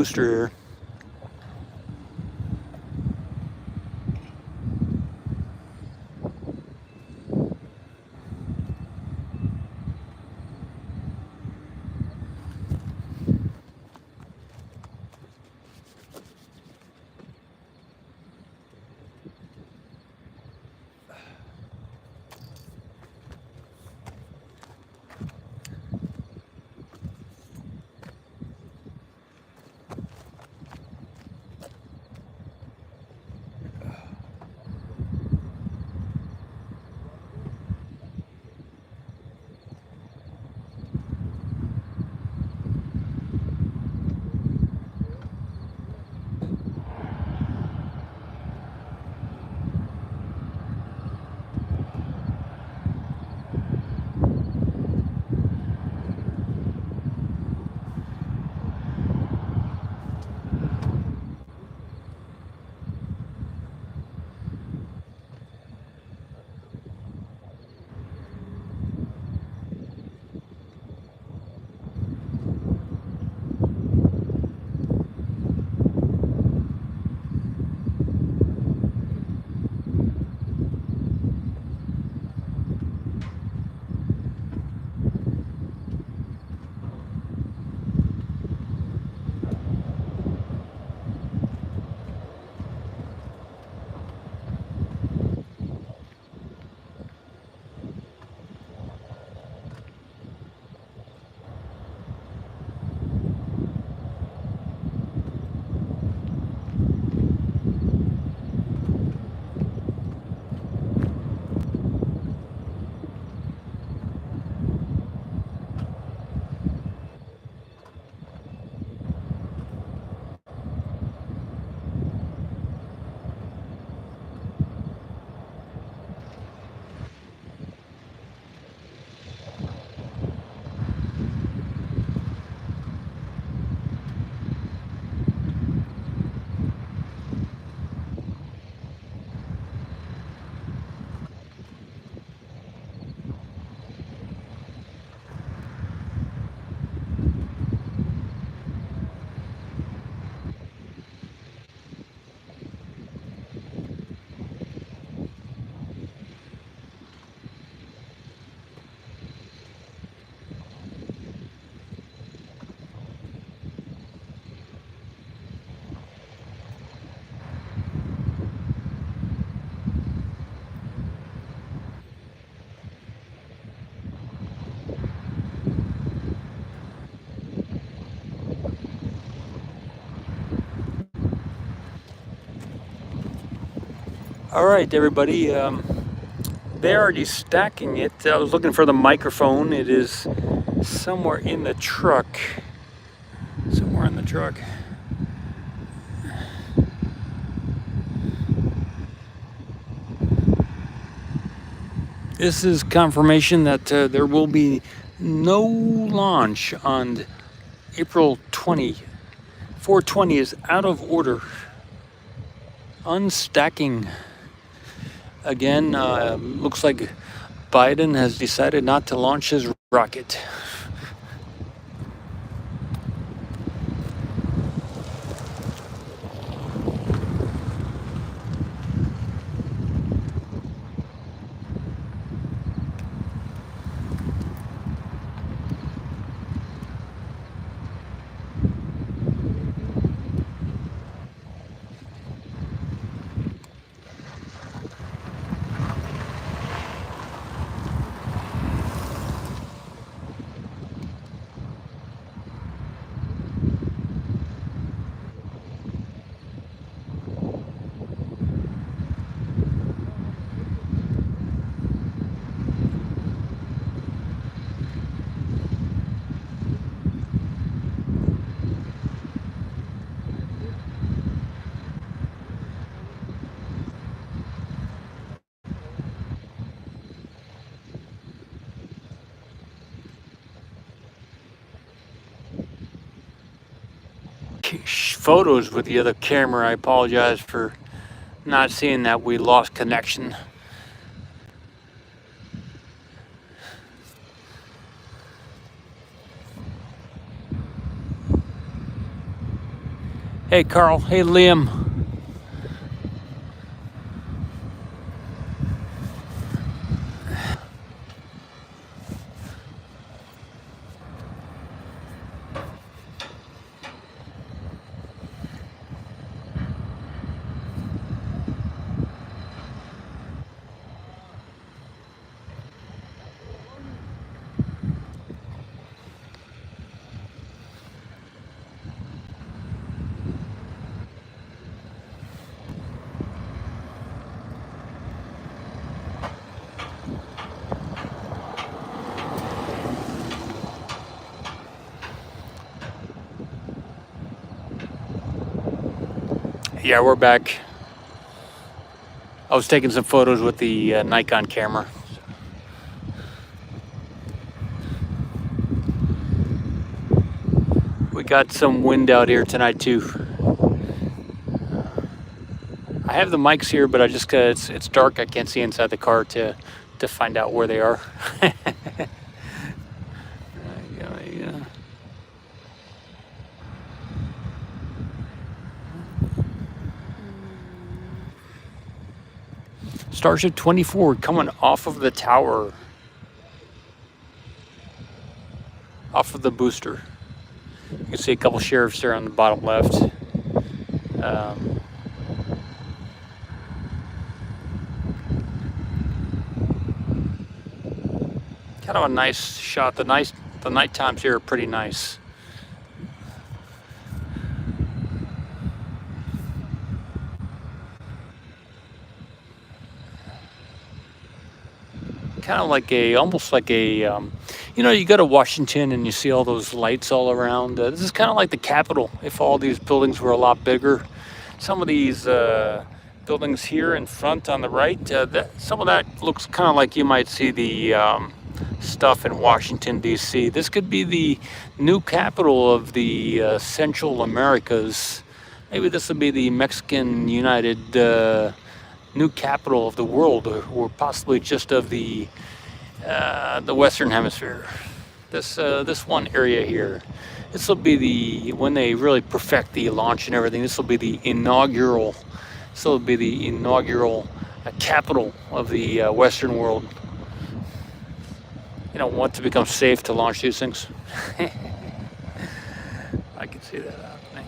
booster here. All right, everybody. They're already stacking it. I was looking for the microphone. It is somewhere in the truck. Somewhere in the truck. This is confirmation that there will be no launch on April 20. 420 is out of order. Unstacking. Again, looks like Biden has decided not to launch his rocket. Photos with the other camera. I apologize for not seeing that. We lost connection. Hey, Carl. Hey, Liam. Yeah, we're back. I was taking some photos with the Nikon camera. We got some wind out here tonight too. I have the mics here, but I just it's dark. I can't see inside the car to find out where they are. Yeah. Starship 24 coming off of the tower, off of the booster. You can see a couple sheriffs there on the bottom left. Kind of a nice shot. The night times here are pretty nice. Kind of like almost like you know, you go to Washington and you see all those lights all around. This is kind of like the Capitol if all these buildings were a lot bigger. Some of these buildings here in front on the right, some of that looks kind of like you might see the stuff in Washington, D.C. This could be the new capital of the Central Americas. Maybe this will be the Mexican United new capital of the world, or possibly just of the Western Hemisphere. This one area here. This will be when they really perfect the launch and everything. This will be the inaugural. This will be the inaugural capital of the Western world. You don't want to become safe to launch these things. I can see that happening.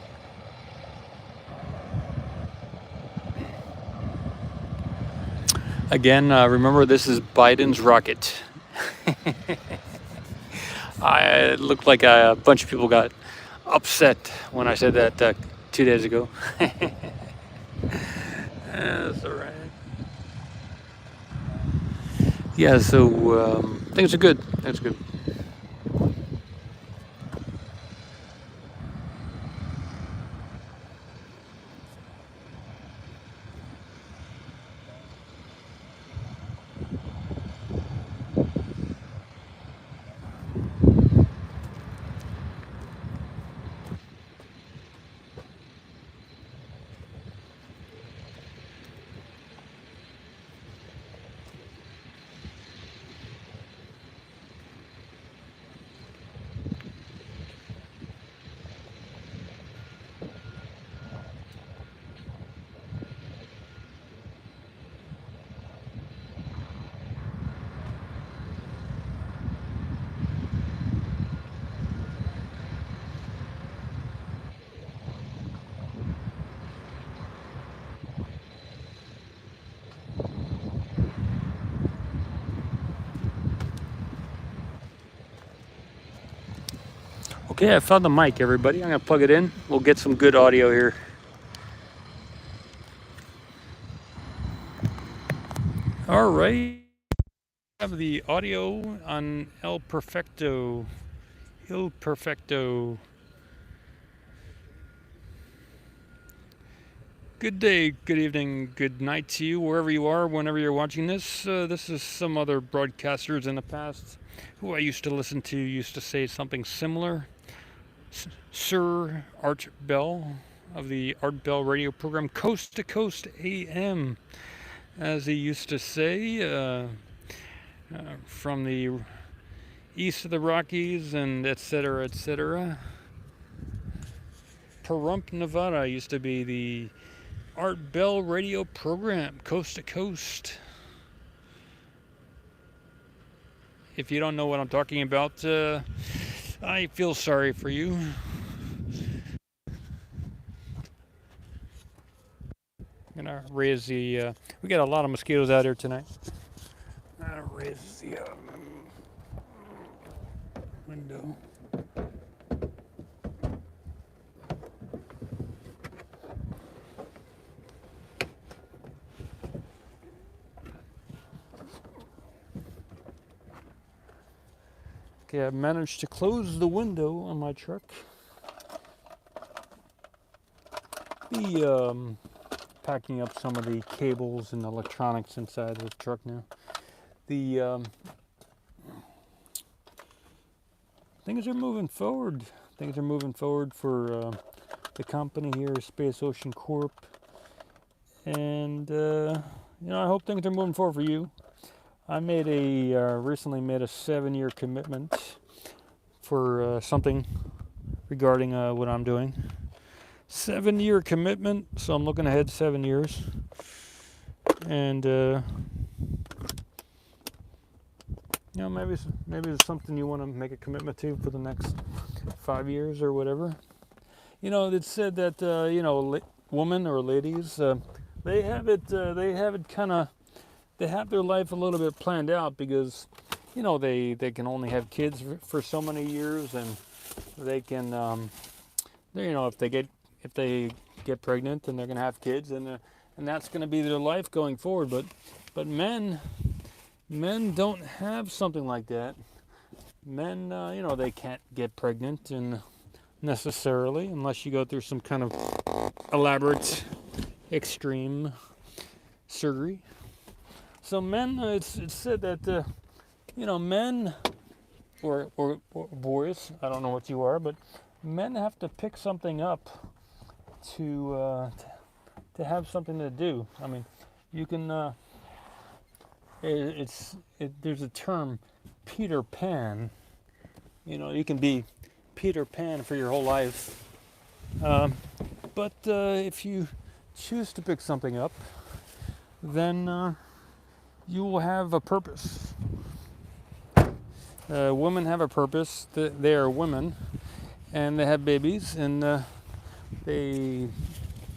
Again, remember this is Biden's rocket. It looked like a bunch of people got upset when I said that 2 days ago. That's all right. Yeah, so things are good. Things are good. Okay, I found the mic, everybody. I'm gonna plug it in. We'll get some good audio here. All right. I have the audio on El Perfecto. Il Perfecto. Good day, good evening, good night to you, wherever you are, whenever you're watching this. This is some other broadcasters in the past who I used to listen to used to say something similar. Sir Art Bell of the Art Bell radio program Coast to Coast AM, as he used to say, from the east of the Rockies and etc., etc. Pahrump, Nevada used to be the Art Bell radio program, coast to coast. If you don't know what I'm talking about, I feel sorry for you. I'm gonna raise the. We got a lot of mosquitoes out here tonight. I'm gonna raise the window. Okay, I managed to close the window on my truck. Be packing up some of the cables and electronics inside the truck now. The things are moving forward. Things are moving forward for the company here, Space Ocean Corp. And I hope things are moving forward for you. I made recently made a 7-year commitment for something regarding what I'm doing. 7-year commitment, so I'm looking ahead 7 years. And maybe it's something you want to make a commitment to for the next 5 years or whatever. It said that women or ladies, they have their life a little bit planned out because they can only have kids for so many years, and they can if they get pregnant, then they're going to have kids, and that's going to be their life going forward. But men don't have something like that. Men, they can't get pregnant and necessarily unless you go through some kind of elaborate, extreme surgery. So men, it's said that men or boys, I don't know what you are, but men have to pick something up to have something to do. I mean, you can. There's a term, Peter Pan. You can be Peter Pan for your whole life, but if you choose to pick something up, then you will have a purpose. Women have a purpose. They are women, and they have babies, and they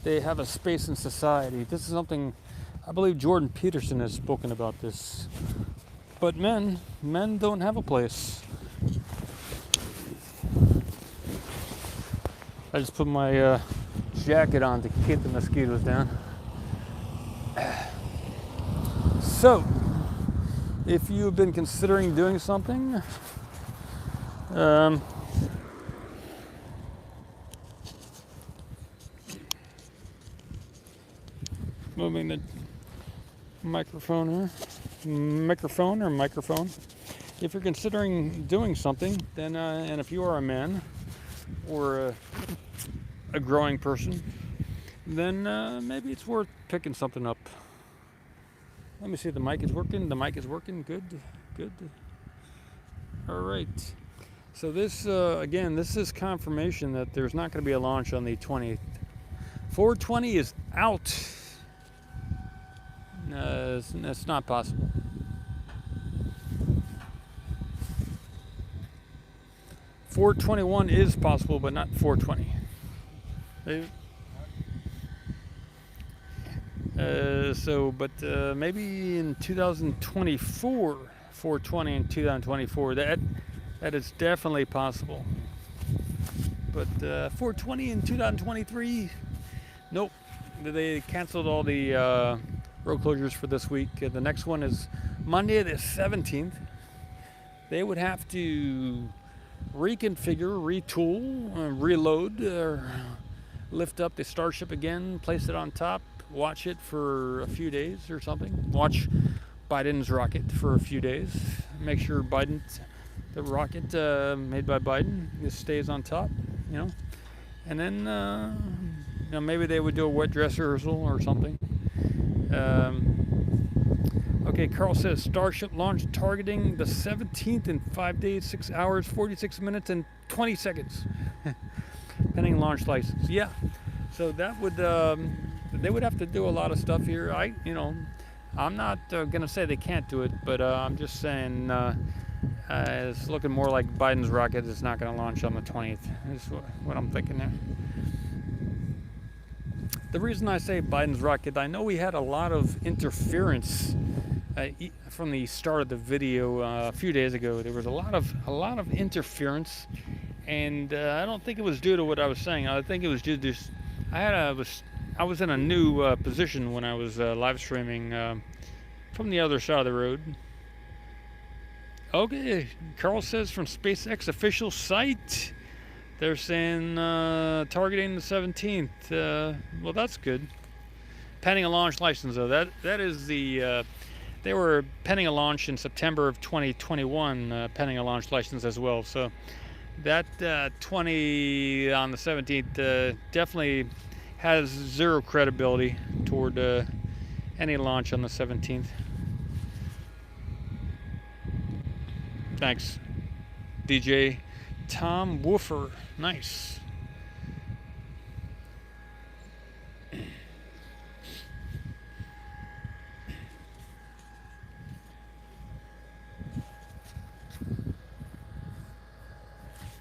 have a space in society. This is something I believe Jordan Peterson has spoken about this. But men don't have a place. I just put my jacket on to keep the mosquitoes down. So, if you've been considering doing something, moving the microphone here. Microphone. If you're considering doing something, then and if you are a man or a growing person, then maybe it's worth picking something up. Let me see if the mic is working. The mic is working. Good. All right. So this again, this is confirmation that there's not going to be a launch on the 20th. 420 is out. It's not possible. $421 is possible, but not 420. Maybe in 2024, 420 in 2024, that is definitely possible. But 420 in 2023, nope. They canceled all the road closures for this week. The next one is Monday the 17th. They would have to reconfigure, retool, reload, lift up the Starship again, place it on top, watch it for a few days or something. Watch Biden's rocket for a few days. Make sure the rocket made by Biden, just stays on top, And then, maybe they would do a wet dress rehearsal or something. Okay, Carl says Starship launch targeting the 17th in 5 days, 6 hours, 46 minutes, and 20 seconds. pending launch license. Yeah, so that would they would have to do a lot of stuff here. I'm not gonna say they can't do it, but I'm just saying it's looking more like Biden's rocket is not going to launch on the 20th. Is what I'm thinking there. The reason I say Biden's rocket, I know we had a lot of interference from the start of the video a few days ago. There was a lot of interference, and I don't think it was due to what I was saying. I think it was due to this. I was in a new position when I was live streaming from the other side of the road. Okay, Carl says from SpaceX official site, they're saying targeting the 17th. Well, that's good. Pending a launch license, though. That is the. They were pending a launch in September of 2021, pending a launch license as well. So that 20 on the 17th definitely has zero credibility toward any launch on the 17th. Thanks, DJ Tom Woofer. Nice.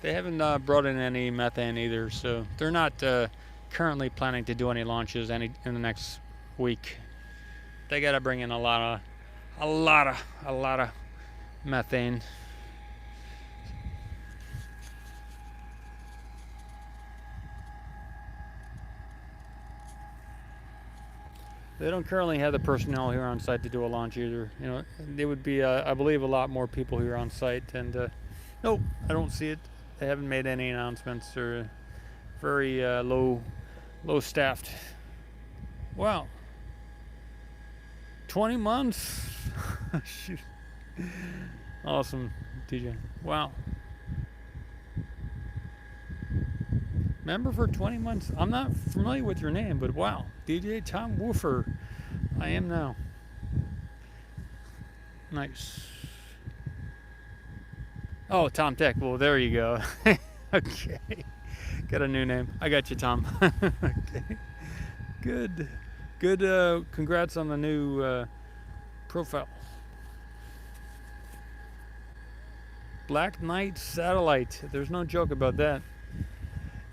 They haven't brought in any methane either, so they're not currently planning to do any launches in the next week. They got to bring in a lot of methane. They don't currently have the personnel here on site to do a launch either. There would be, I believe, a lot more people here on site. And nope, I don't see it. They haven't made any announcements. They're very low staffed. Wow. 20 months. Shoot. Awesome, DJ. Wow. Member for 20 months. I'm not familiar with your name, but wow. DJ Tom Woofer. I am now. Nice. Oh, Tom Tech. Well, there you go. Okay. Got a new name. I got you, Tom. Okay. Good. Congrats on the new profile. Black Knight satellite. There's no joke about that.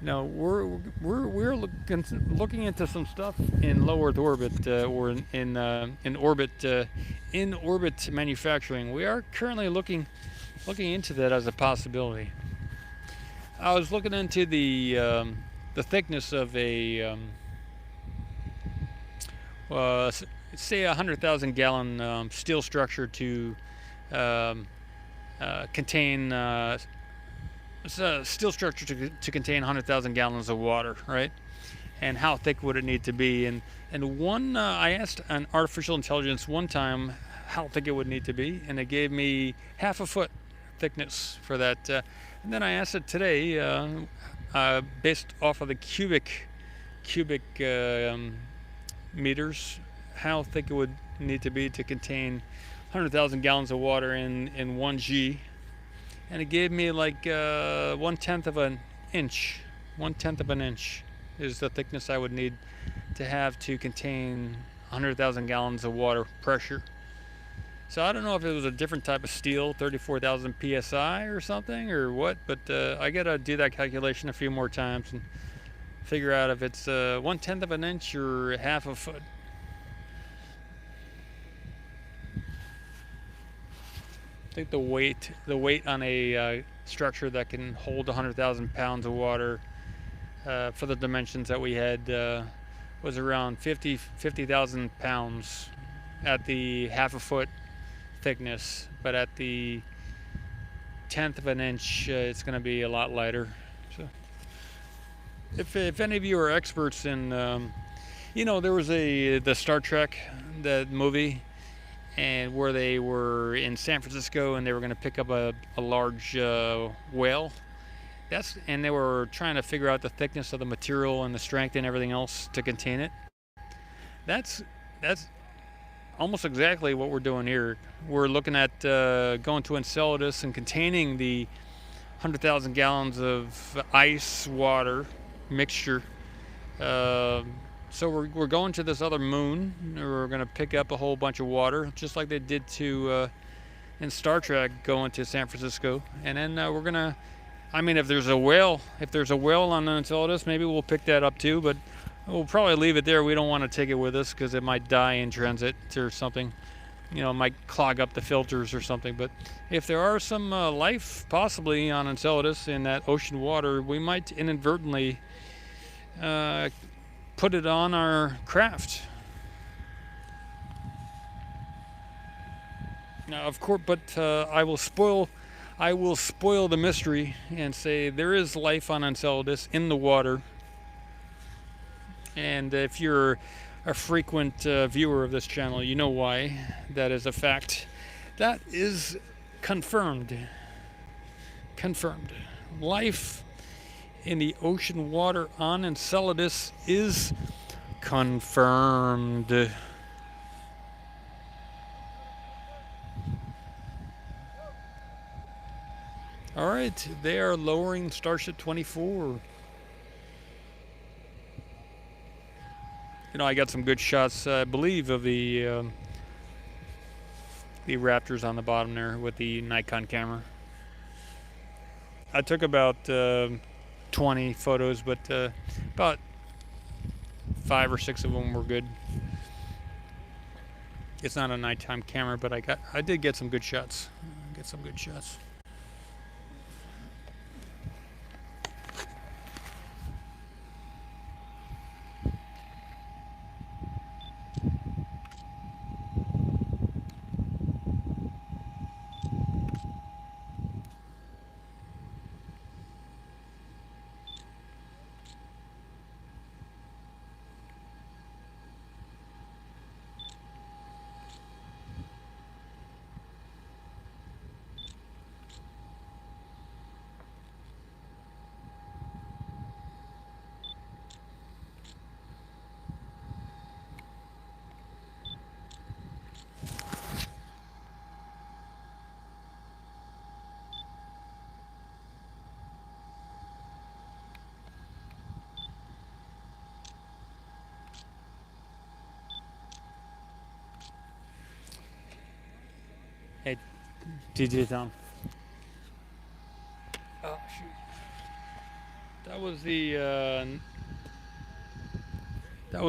No, we're looking into some stuff in low Earth orbit or in orbit manufacturing. We are currently looking into that as a possibility. I was looking into the thickness of a say 100,000 gallon steel structure to contain. It's a steel structure to contain 100,000 gallons of water, right? And how thick would it need to be? And I asked an artificial intelligence one time how thick it would need to be, and it gave me half a foot thickness for that. And then I asked it today, based off of the cubic meters, how thick it would need to be to contain 100,000 gallons of water in 1 G. And it gave me like 1/10 of an inch. 1/10 of an inch is the thickness I would need to have to contain 100,000 gallons of water pressure. So I don't know if it was a different type of steel, 34,000 psi or something, or what. But I gotta do that calculation a few more times and figure out if it's 1/10 of an inch or half a foot. I think the weight on a structure that can hold 100,000 pounds of water for the dimensions that we had was around 50,000 pounds at the half a foot thickness, but at the 1/10 of an inch it's going to be a lot lighter. So if any of you are experts in there was the Star Trek, that movie, and where they were in San Francisco and they were going to pick up a large whale. And they were trying to figure out the thickness of the material and the strength and everything else to contain it. That's almost exactly what we're doing here. We're looking at going to Enceladus and containing the 100,000 gallons of ice water mixture. So we're going to this other moon. We're going to pick up a whole bunch of water, just like they did to in Star Trek, going to San Francisco. And then we're going to, I mean, if there's a whale on Enceladus, maybe we'll pick that up too, but we'll probably leave it there. We don't want to take it with us because it might die in transit or something. You know, it might clog up the filters or something. But if there are some life possibly on Enceladus in that ocean water, we might inadvertently put it on our craft. Now, of course, but I will spoil the mystery and say there is life on Enceladus in the water. And if you're a frequent viewer of this channel, you know why. That is a fact. That is confirmed. Confirmed. Life in the ocean water on Enceladus is confirmed. All right, they are lowering Starship 24. You know, I got some good shots, I believe, of the Raptors on the bottom there with the Nikon camera. I took about 20 photos, but about 5 or 6 of them were good. It's not a nighttime camera, but I did get some good shots. Hey, DJ Tom. Oh shoot! That was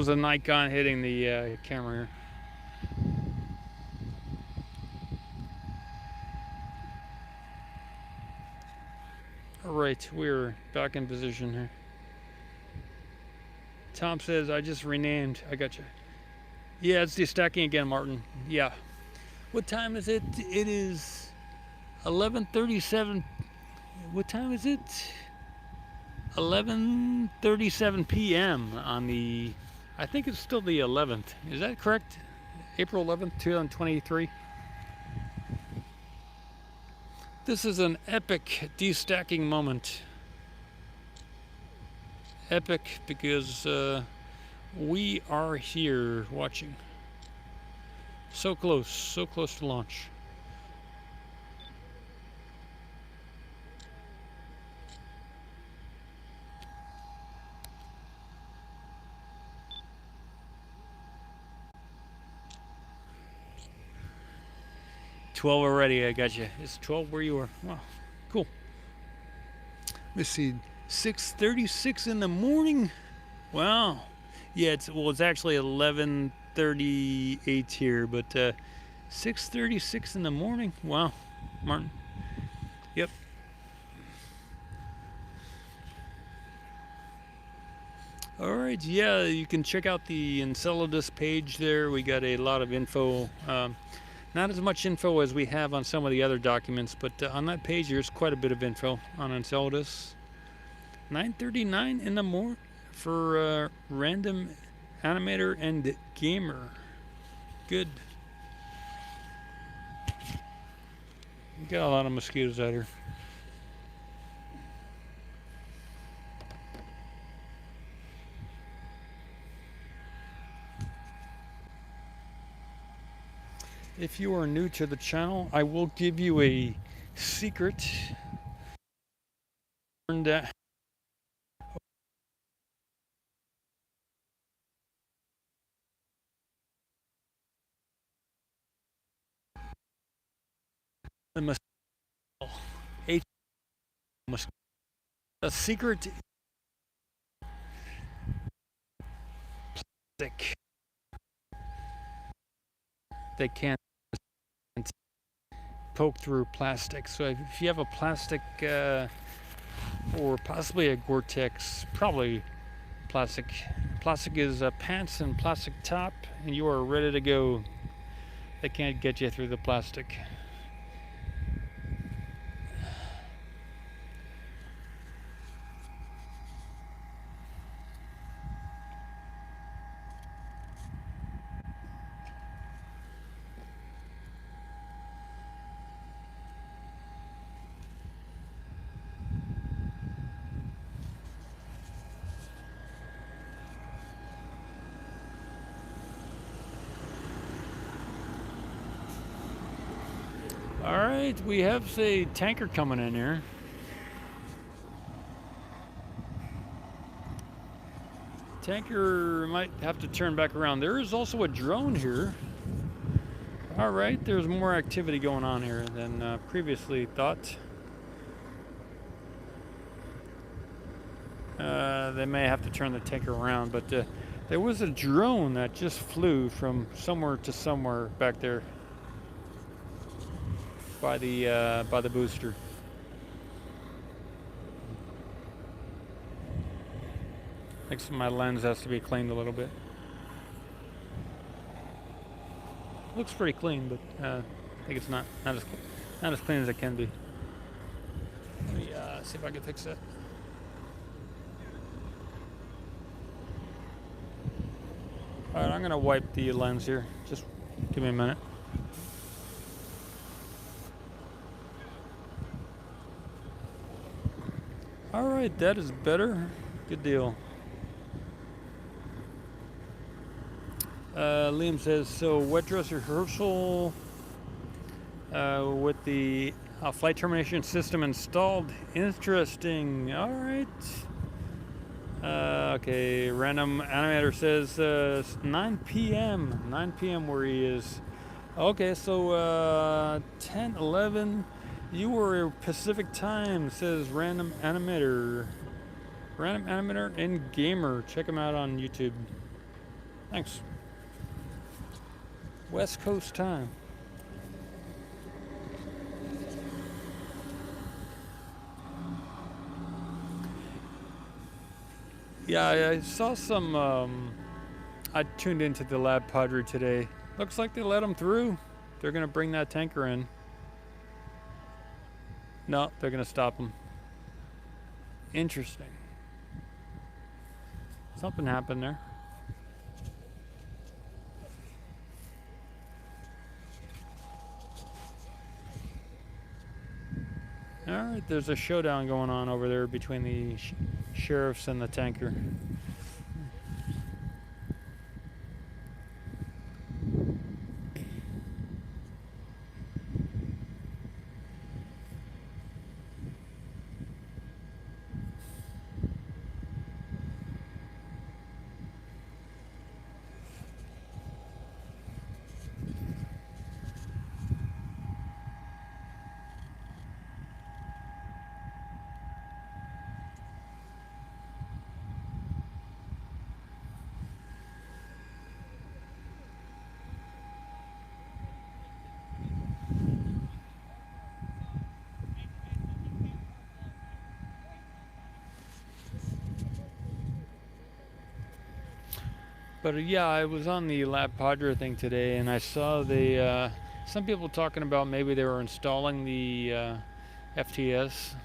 the Nikon hitting the camera here. All right, we're back in position here. Tom says, I just renamed. I got you. Yeah, it's destacking again, Martin. Yeah. What time is it? It is 11:37. What time is it? 11:37 p.m. on the, I think it's still the 11th. Is that correct? April 11th, 2023. This is an epic destacking moment. Epic because we are here watching. So close to launch. $12 already, I got you. It's 12 where you are. Wow, cool. Let's see, 6:36 in the morning. Wow. Yeah, it's actually 11:38 here, but 6:36 in the morning. Wow, Martin. Yep. All right, yeah, you can check out the Enceladus page there. We got a lot of info. Not as much info as we have on some of the other documents, but on that page there's quite a bit of info on Enceladus. 9:39 in the morning for random animator and gamer. Good. We got a lot of mosquitoes out here. If you are new to the channel, I will give you a secret. the mosquito. H mosquito. A secret plastic. They can't poke through plastic. So if you have a plastic or possibly a Gore-Tex, probably plastic. Plastic is pants and plastic top, and you are ready to go. They can't get you through the plastic. All right, we have a tanker coming in here. Tanker might have to turn back around. There is also a drone here. All right, there's more activity going on here than previously thought. They may have to turn the tanker around, but there was a drone that just flew from somewhere to somewhere back there by the booster. Looks like my lens has to be cleaned a little bit. Looks pretty clean, but I think it's not as clean as it can be. Let me see if I can fix that. All right, I'm gonna wipe the lens here. Just give me a minute. All right, that is better. Good deal. Liam says, so wet dress rehearsal with the flight termination system installed. Interesting. All right. Okay, random animator says 9 p.m. 9 p.m. where he is. Okay, so 10, 11. You were Pacific time, says random animator. Random animator and gamer. Check him out on YouTube. Thanks. West Coast time. Yeah, I saw some. I tuned into the Lab Padre today. Looks like they let them through. They're gonna bring that tanker in. No, they're gonna stop them. Interesting. Something happened there. All right, there's a showdown going on over there between the sheriffs and the tanker. But yeah, I was on the Lab Padre thing today, and I saw some people talking about maybe they were installing the FTS.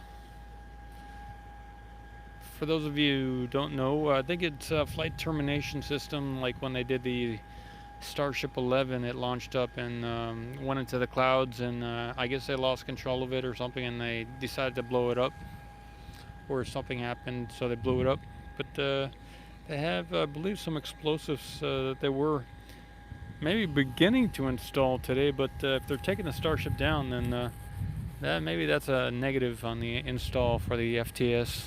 For those of you who don't know, I think it's a flight termination system. Like when they did the Starship 11, it launched up and went into the clouds, and I guess they lost control of it or something, and they decided to blow it up, or something happened, so they blew it up. But they have, I believe, some explosives that they were maybe beginning to install today. But if they're taking the Starship down, then maybe that's a negative on the install for the FTS.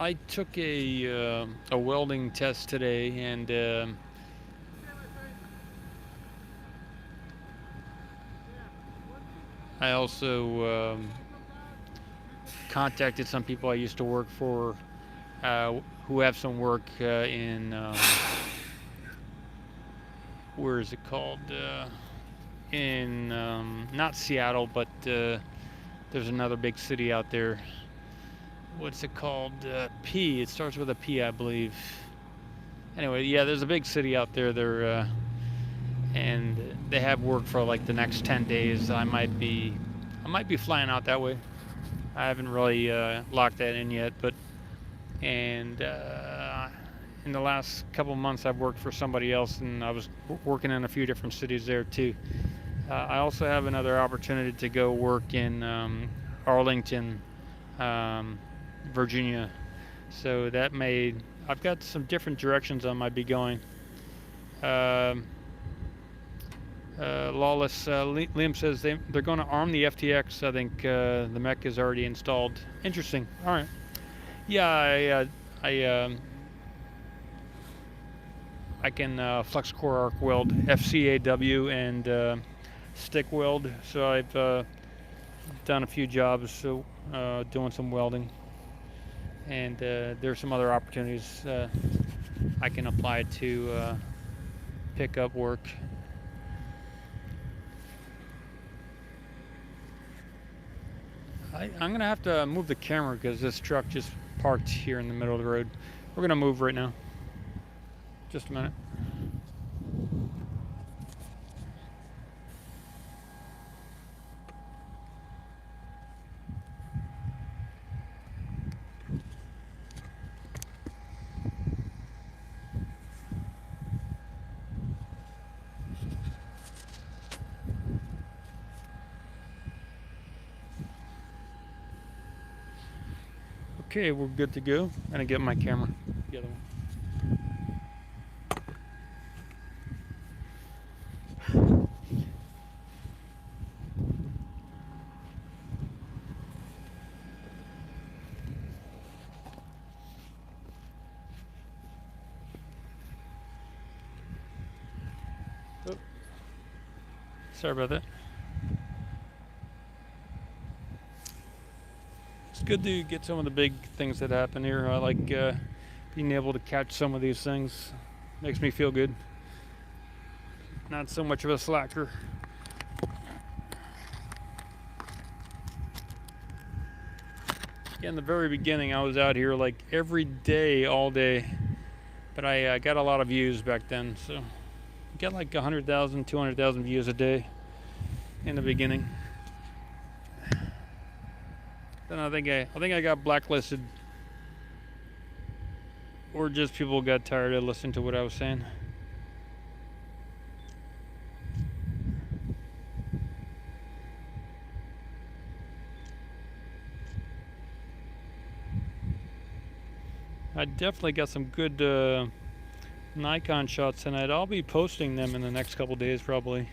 I took a welding test today, and I also contacted some people I used to work for who have some work in where is it called? In not Seattle, but there's another big city out there. What's it called? P. It starts with a P, I believe. Anyway, yeah, there's a big city out there. And they have work for like the next 10 days. I might be flying out that way. I haven't really locked that in yet, but in the last couple months I've worked for somebody else, and I was working in a few different cities there too. I also have another opportunity to go work in Arlington, Virginia. So I've got some different directions I might be going. Lawless Liam says they're going to arm the FTX. I think the mech is already installed. Interesting. All right. Yeah, I can flex core arc weld, FCAW, and stick weld. So I've done a few jobs doing some welding, and there's some other opportunities I can apply to pick up work. I'm gonna have to move the camera because this truck just parked here in the middle of the road. We're gonna move right now. Just a minute. Okay, we're good to go. I'm gonna get my camera. The other one. Oh. Sorry about that. It's good to get some of the big things that happen here. I like being able to catch some of these things. Makes me feel good. Not so much of a slacker. Yeah, in the very beginning, I was out here like every day, all day. But I got a lot of views back then, so I got like 100,000, 200,000 views a day in the beginning. Then I think I got blacklisted, or just people got tired of listening to what I was saying. I definitely got some good Nikon shots tonight. I'll be posting them in the next couple days probably.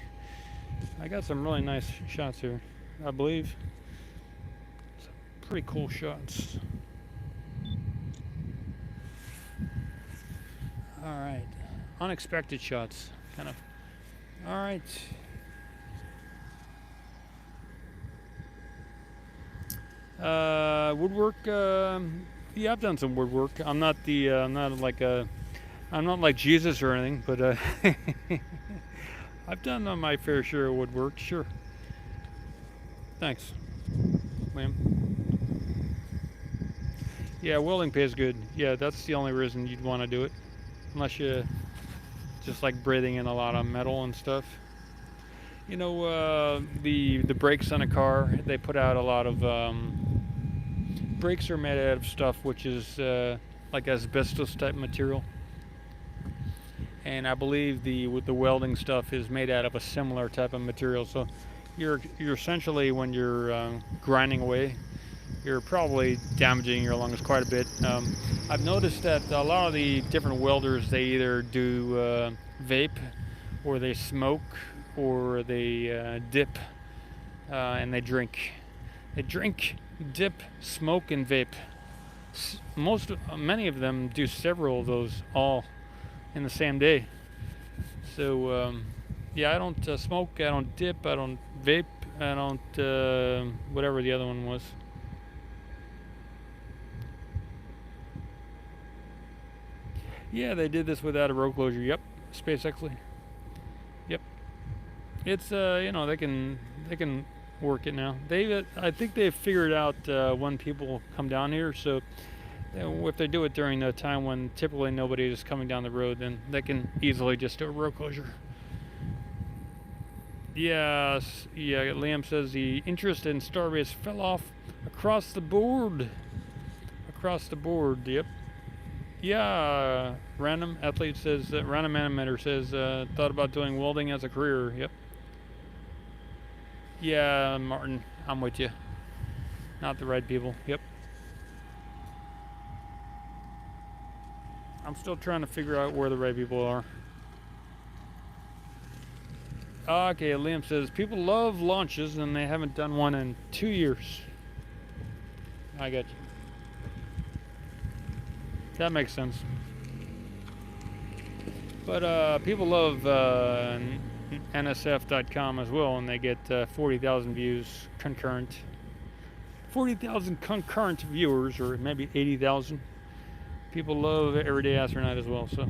I got some really nice shots here, I believe. Pretty cool shots. All right, unexpected shots, kind of. All right. Woodwork. Yeah, I've done some woodwork. I'm not like Jesus or anything, but I've done my fair share of woodwork. Sure. Thanks, William. Yeah, welding pays good. Yeah, that's the only reason you'd want to do it, unless you just like breathing in a lot of metal and stuff. You know, the brakes on a car, they put out a lot of brakes are made out of stuff which is like asbestos type material, and I believe the welding stuff is made out of a similar type of material. So you're essentially, when you're grinding away, you're probably damaging your lungs quite a bit. I've noticed that a lot of the different welders, they either do vape, or they smoke, or they dip, and they drink. They drink dip, smoke, and vape. Many of them do several of those all in the same day. So yeah, I don't smoke, I don't dip, I don't vape, I don't whatever the other one was. Yeah, they did this without a road closure. Yep, SpaceX. Yep, it's they can work it now. I think they've figured out when people come down here. So if they do it during the time when typically nobody is coming down the road, then they can easily just do a road closure. Yes, yeah. Liam says the interest in Starbase fell off across the board. Across the board. Yep. Yeah, random athlete says, random animator says, thought about doing welding as a career. Yep. Yeah, Martin, I'm with you. Not the right people. Yep. I'm still trying to figure out where the right people are. Okay, Liam says, people love launches and they haven't done one in 2 years. I got you. That makes sense. But people love nsf.com as well, and they get 40,000 views concurrent. 40,000 concurrent viewers, or maybe 80,000. People love Everyday Astronaut as well. So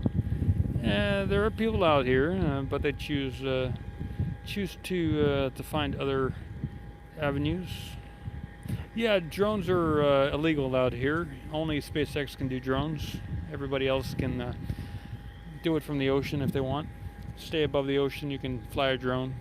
there are people out here, but they choose to find other avenues. Yeah, drones are illegal out here. Only SpaceX can do drones. Everybody else can do it from the ocean if they want. Stay above the ocean, you can fly a drone.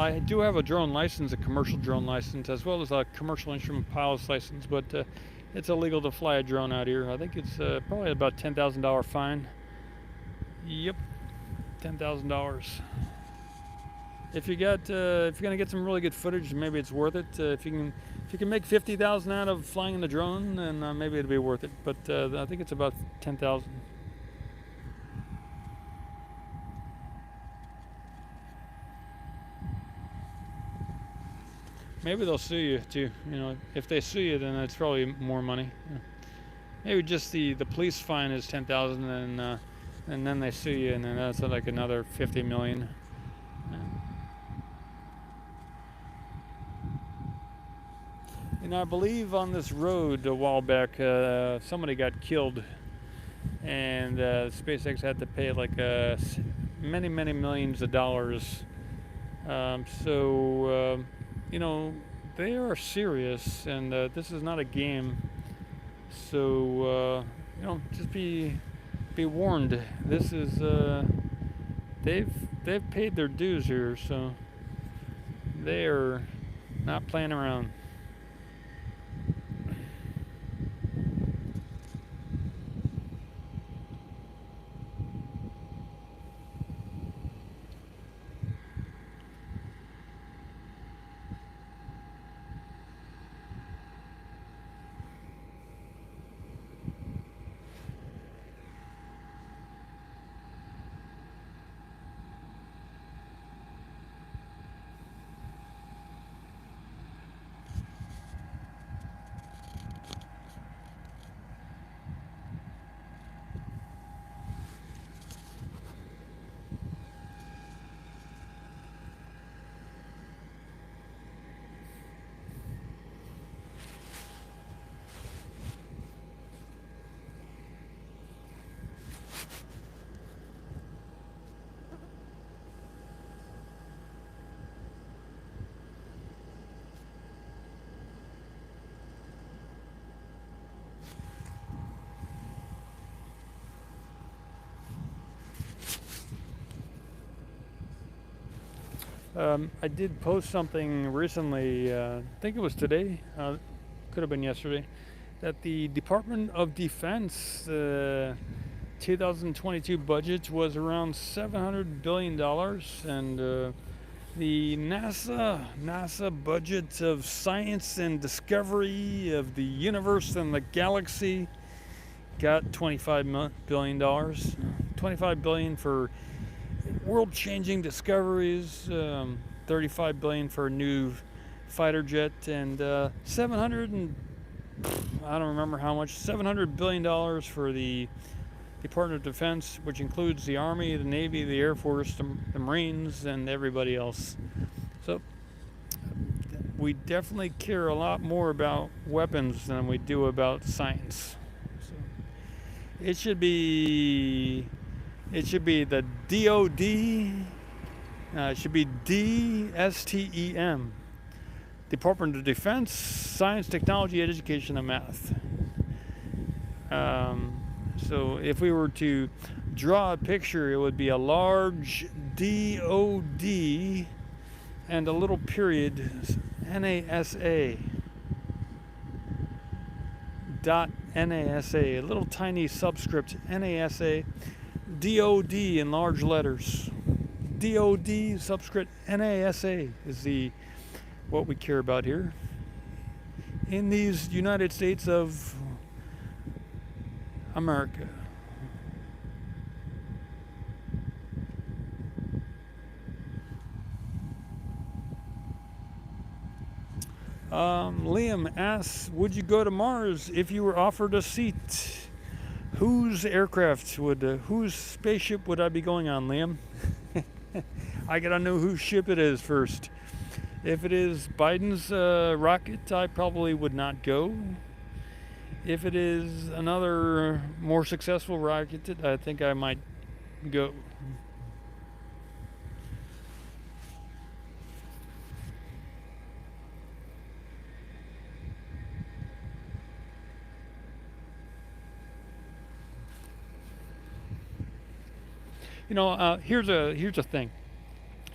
I do have a drone license, a commercial drone license, as well as a commercial instrument pilot's license, but it's illegal to fly a drone out here. I think it's probably about $10,000 fine. Yep, $10,000. If you're gonna get some really good footage, maybe it's worth it. If you can make 50,000 out of flying in the drone, then maybe it'll be worth it. But I think it's about 10,000. Maybe they'll sue you too. If they sue you, then it's probably more money. Maybe just the police fine is 10,000, and then they sue you, and then that's like another 50 million. I believe on this road a while back, somebody got killed, and SpaceX had to pay like many millions of dollars. They are serious, and this is not a game. So just be warned. This is they've paid their dues here, so they are not playing around. I did post something recently, I think it was today, could have been yesterday, that the Department of Defense 2022 budget was around $700 billion, and The NASA budget of science and discovery of the universe and the galaxy got $25 billion. $25 billion for world-changing discoveries, $35 billion for a new fighter jet, and I don't remember how much, $700 billion for the Department of Defense, which includes the Army, the Navy, the Air Force, the Marines, and everybody else. So we definitely care a lot more about weapons than we do about science. So it should be the DOD. It should be DSTEM. Department of Defense, Science, Technology, Education, and Math. So if we were to draw a picture, it would be a large DOD and a little period, NASA. .NASA, a little tiny subscript, NASA, DOD in large letters. DOD subscript NASA is what we care about here. In these United States of America. Liam asks, would you go to Mars if you were offered a seat? Whose spaceship would I be going on, Liam? I gotta know whose ship it is first. If it is Biden's rocket, I probably would not go. If it is another more successful rocket, I think I might go. Here's a thing.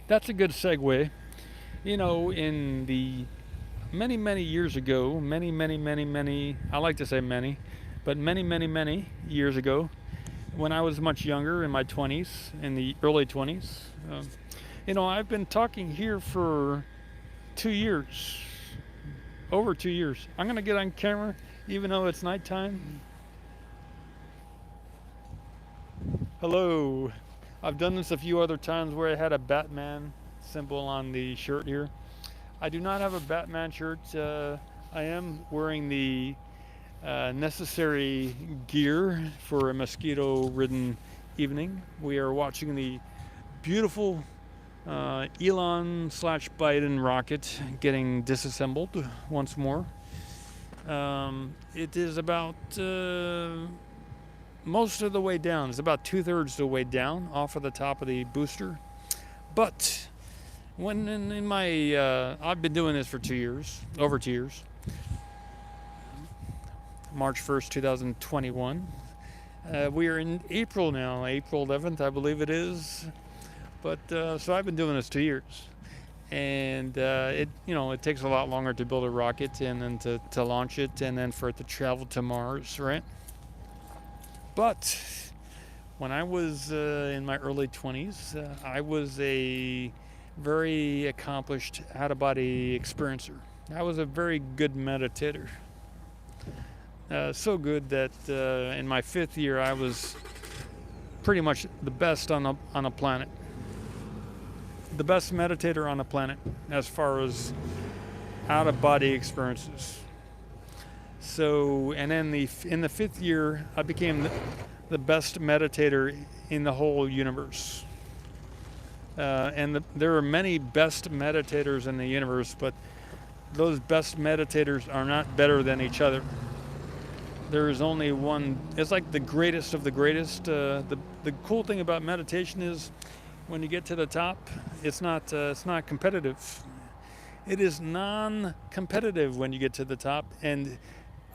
That's a good segue. In the many years ago, many, I like to say many, but many years ago, when I was much younger, in my 20s, in the early 20s, I've been talking here for 2 years, over 2 years. I'm going to get on camera, even though it's nighttime. Hello. I've done this a few other times where I had a Batman symbol on the shirt here. I do not have a Batman shirt. I am wearing the necessary gear for a mosquito-ridden evening. We are watching the beautiful Elon/Biden rocket getting disassembled once more. It is about most of the way down. It's about 2/3 the way down off of the top of the booster. But when in my I've been doing this for 2 years, over 2 years. March 1st, 2021. We are in April now, April 11th, I believe it is. But so I've been doing this 2 years, and it takes a lot longer to build a rocket and then to launch it and then for it to travel to Mars, right? But when I was in my early 20s, I was a very accomplished out-of-body experiencer. I was a very good meditator. So good that in my 5th year, I was pretty much the best on a planet. The best meditator on the planet as far as out-of-body experiences. So, and then in the 5th year, I became the best meditator in the whole universe. And there are many best meditators in the universe, but those best meditators are not better than each other. There is only one. It's like the greatest of the greatest. The cool thing about meditation is when you get to the top, it's not competitive. It is non-competitive when you get to the top, and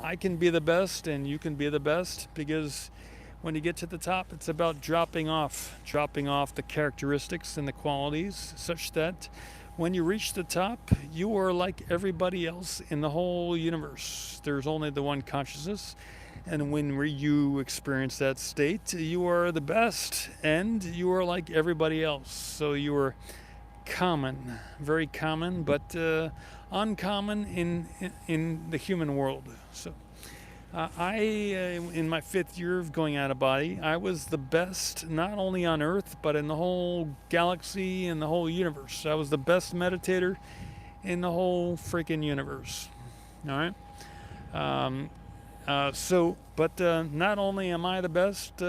I can be the best and you can be the best, because when you get to the top, it's about dropping off the characteristics and the qualities such that when you reach the top, you are like everybody else in the whole universe. There's only the one consciousness, and when you experience that state, you are the best and you are like everybody else. So you are very common, but uncommon in the human world. So in my 5th year of going out of body, I was the best not only on Earth, but in the whole galaxy and the whole universe. I was the best meditator in the whole freaking universe. All right. But not only am I the best,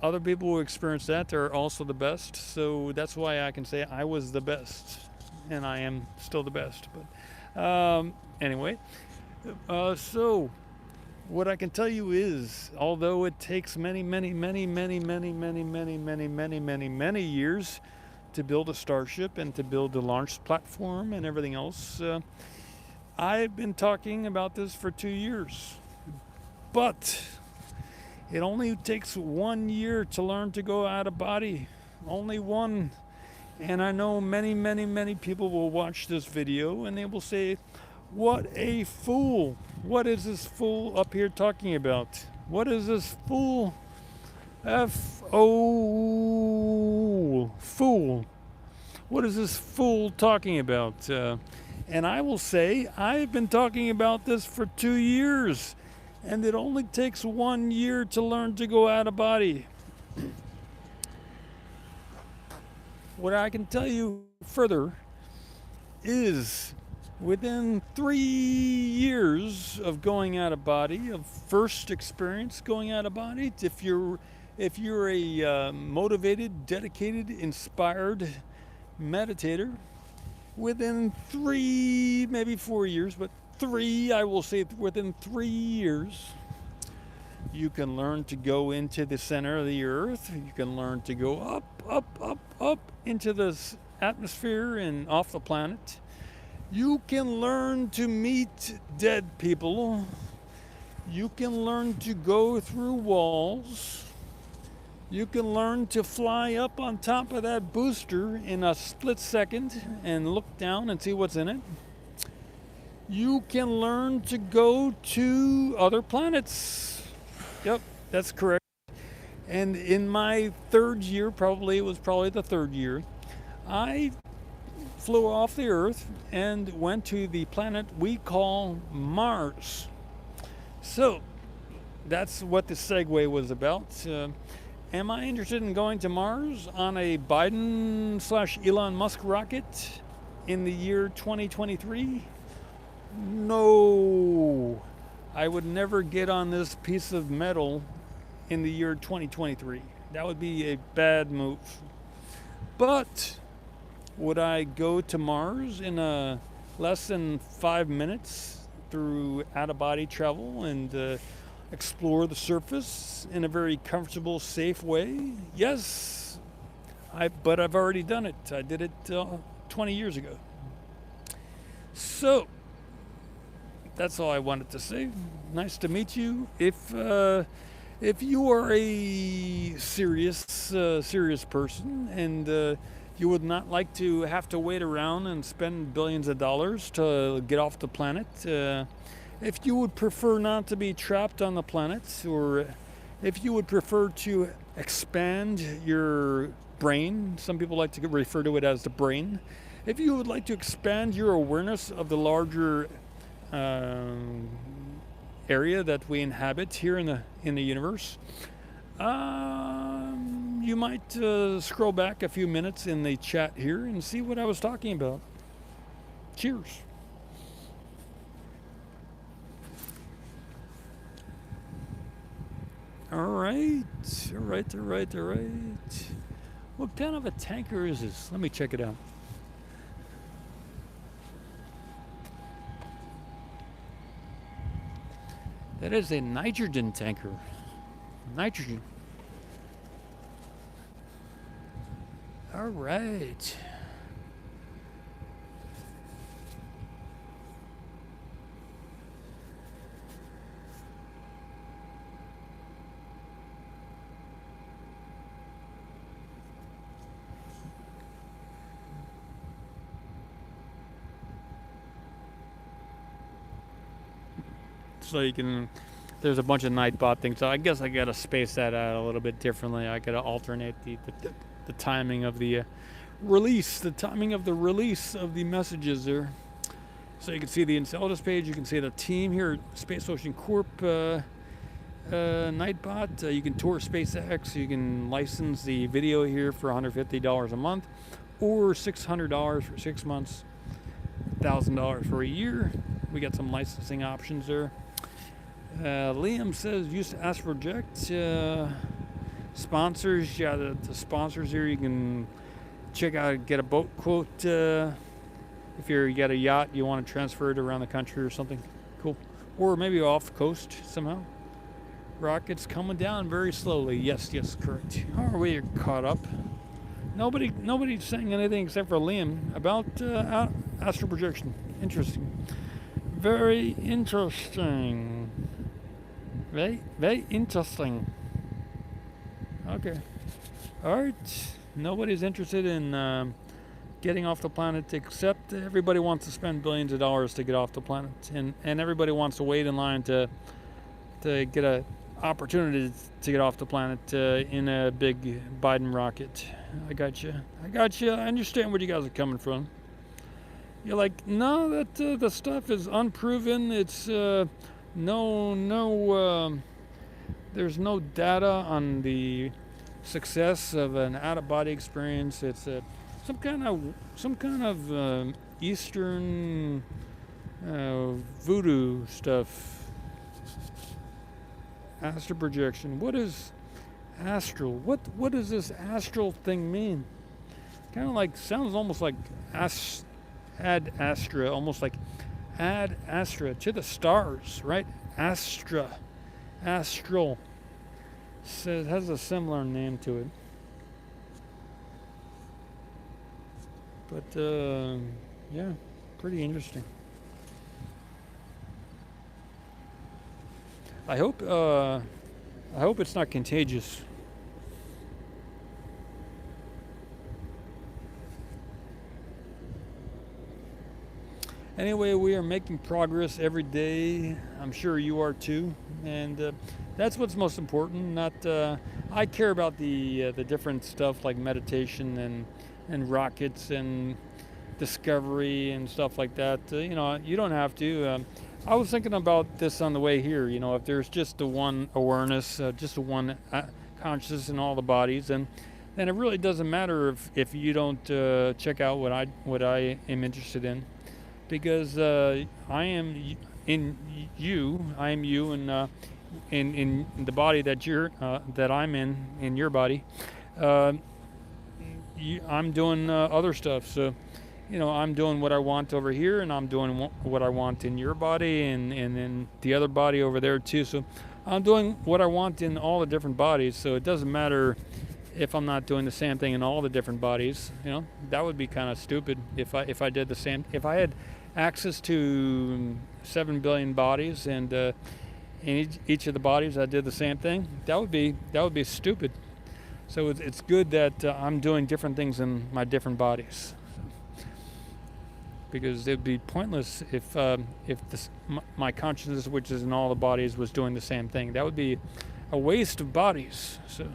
other people who experience that are also the best. So that's why I can say I was the best, and I am still the best. But anyway, so what I can tell you is, although it takes many years to build a Starship and to build the launch platform and everything else, I've been talking about this for 2 years. But it only takes 1 year to learn to go out of body. Only one. And I know many people will watch this video and they will say, what a fool. What is this fool up here talking about? What is this fool? Fool. What is this fool talking about? And I will say, I've been talking about this for 2 years. And it only takes 1 year to learn to go out of body. What I can tell you further is within 3 years of going out of body, of first experience going out of body, if you're a motivated, dedicated, inspired meditator, within 3, maybe 4 years, but 3, I will say within 3 years, you can learn to go into the center of the earth. You can learn to go up into this atmosphere and off the planet. You can learn to meet dead people. You can learn to go through walls. You can learn to fly up on top of that booster in a split second and look down and see what's in it. You can learn to go to other planets. Yep, that's correct. And in my 3rd year, it was probably the 3rd year, I flew off the Earth and went to the planet we call Mars. So that's what the segue was about. Am I interested in going to Mars on a Biden/Elon Musk rocket in the year 2023? No, I would never get on this piece of metal in the year 2023. That would be a bad move. But would I go to Mars in less than 5 minutes through out-of-body travel and explore the surface in a very comfortable, safe way? Yes, but I've already done it. I did it 20 years ago. So that's all I wanted to say. Nice to meet you. If you are a serious person and you would not like to have to wait around and spend billions of dollars to get off the planet, if you would prefer not to be trapped on the planet, or if you would prefer to expand your brain, some people like to refer to it as the brain, if you would like to expand your awareness of the larger area that we inhabit here in the universe, you might scroll back a few minutes in the chat here and see what I was talking about. Cheers. All right. What kind of a tanker is this? Let me check it out. That is a nitrogen tanker. Nitrogen. All right. So you can, there's a bunch of Nightbot things. So I guess I gotta space that out a little bit differently. I gotta alternate the timing of the release, the timing of the release of the messages there. So you can see the Enceladus page. You can see the team here at Space Ocean Corp. Nightbot. You can tour SpaceX. You can license the video here for $150 a month, or $600 for 6 months, $1,000 for a year. We got some licensing options there. Liam says, used to ask project sponsors. Yeah, the sponsors here. You can check out, get a boat quote. If you got a yacht, you want to transfer it around the country or something. Cool. Or maybe off the coast somehow. Rockets coming down very slowly. Yes, correct. Oh, we caught up. Nobody's saying anything except for Liam about astral projection. Interesting. Very interesting. Very interesting. Okay. All right. Nobody's interested in getting off the planet, except everybody wants to spend billions of dollars to get off the planet, and everybody wants to wait in line to get a opportunity to get off the planet in a big Biden rocket. I got you. I understand where you guys are coming from. You're like, no, that the stuff is unproven. It's there's no data on the success of an out-of-body experience. It's some kind of Eastern voodoo stuff. Astral projection. What is astral? What does this astral thing mean? Kind of like, sounds almost like ad astra, almost like ad astra, to the stars, right? Astral. So it has a similar name to it. But yeah, pretty interesting. I hope it's not contagious. Anyway, we are making progress every day. I'm sure you are too, and that's what's most important. I care about the different stuff like meditation and rockets and discovery and stuff like that. You don't have to. I was thinking about this on the way here. If there's just the one awareness, just the one consciousness in all the bodies, then it really doesn't matter if you don't check out what I am interested in, because I am in you. I am you, and in the body that I'm in your body. I'm doing other stuff. So. I'm doing what I want over here, and I'm doing what I want in your body and in the other body over there too. So I'm doing what I want in all the different bodies. So it doesn't matter if I'm not doing the same thing in all the different bodies. That would be kind of stupid if I did the same. If I had access to 7 billion bodies, and in each of the bodies I did the same thing, that would be stupid. So it's good that I'm doing different things in my different bodies. Because it'd be pointless if my consciousness, which is in all the bodies, was doing the same thing. That would be a waste of bodies. So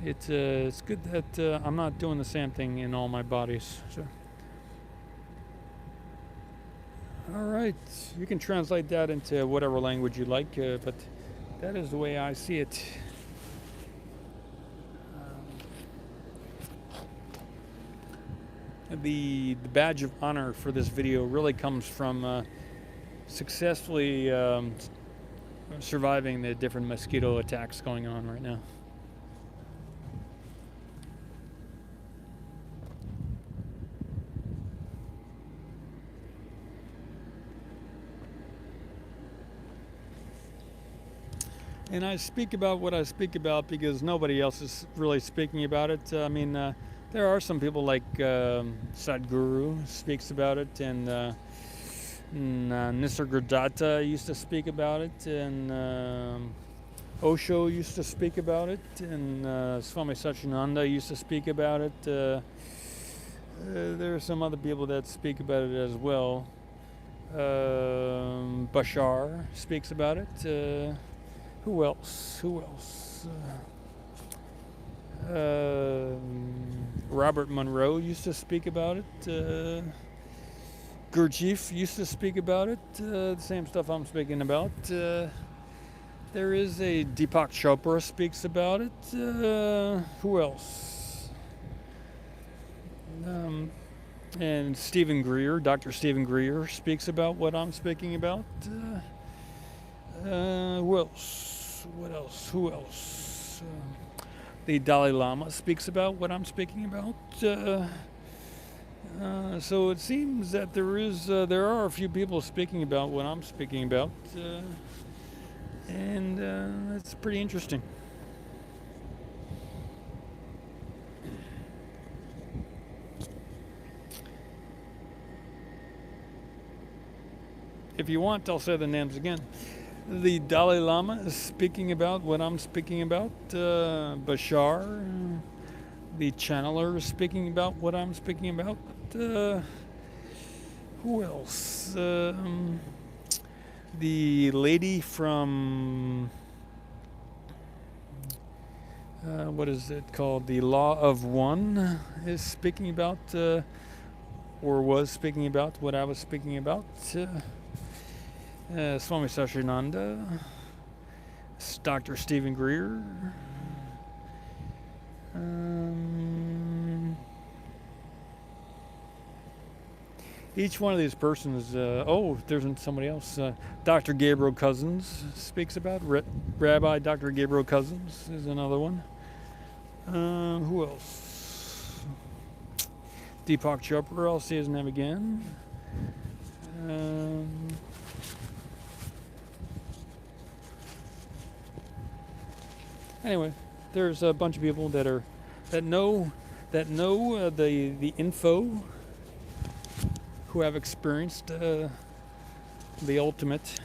it's good that I'm not doing the same thing in all my bodies. So, all right, you can translate that into whatever language you like, but that is the way I see it. The badge of honor for this video really comes from successfully surviving the different mosquito attacks going on right now. And I speak about what I speak about because nobody else is really speaking about it. There are some people like Sadhguru speaks about it, and Nisargadatta used to speak about it, and Osho used to speak about it, and Swami Satchidananda used to speak about it. There are some other people that speak about it as well. Bashar speaks about it. Who else? Robert Monroe used to speak about it. Gurdjieff used to speak about it. The same stuff I'm speaking about. There is a Deepak Chopra speaks about it. Who else? And Stephen Greer, Dr. Stephen Greer speaks about what I'm speaking about. Who else? What else? Who else? The Dalai Lama speaks about what I'm speaking about. So it seems that there are a few people speaking about what I'm speaking about, and it's pretty interesting. If you want, I'll say the names again. The Dalai Lama is speaking about what I'm speaking about. Bashar, the channeler, is speaking about what I'm speaking about. Who else? The lady from what is it called? The Law of One is speaking about, or was speaking about what I was speaking about. Swami Sashananda, Dr. Stephen Greer. Each one of these persons, there's somebody else. Dr. Gabriel Cousins speaks about. Rabbi Dr. Gabriel Cousins is another one. Who else? Deepak Chopra, I'll say his name again. Anyway, there's a bunch of people that know the info, who have experienced the ultimate,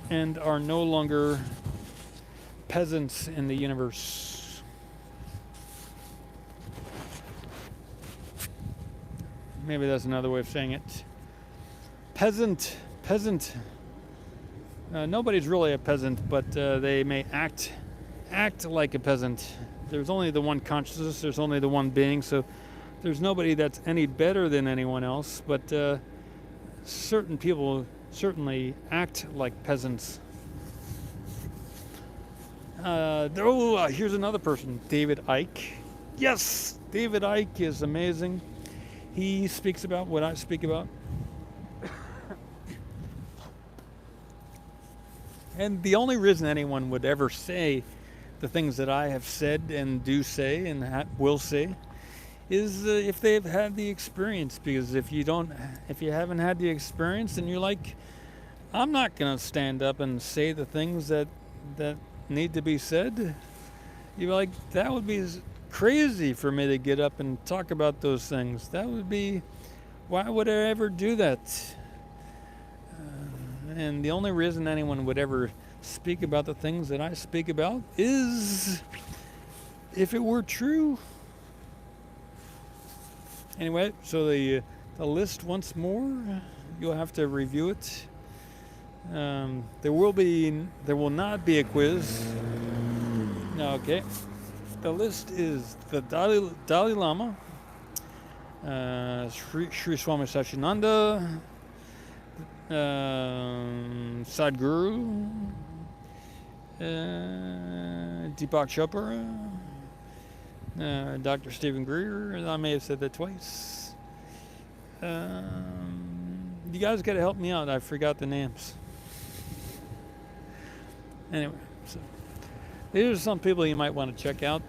and are no longer peasants in the universe. Maybe that's another way of saying it. Peasant. Nobody's really a peasant, but they may act like a peasant. There's only the one consciousness, there's only the one being, so there's nobody that's any better than anyone else, but certain people certainly act like peasants. Here's another person, David Icke. Yes, David Icke is amazing. He speaks about what I speak about. And the only reason anyone would ever say the things that I have said and do say and will say is if they've had the experience. Because if you haven't had the experience, then you're like, I'm not going to stand up and say the things that need to be said. You're like, that would be crazy for me to get up and talk about those things. Why would I ever do that? And the only reason anyone would ever speak about the things that I speak about is if it were true. Anyway, so the list once more, you'll have to review it. There will not be a quiz. No, okay. The list is the Dalai Lama, Sri Swami Sachinanda, Sadhguru, Deepak Chopra, Dr. Stephen Greer. I may have said that twice. You guys got to help me out. I forgot the names. Anyway, so these are some people you might want to check out.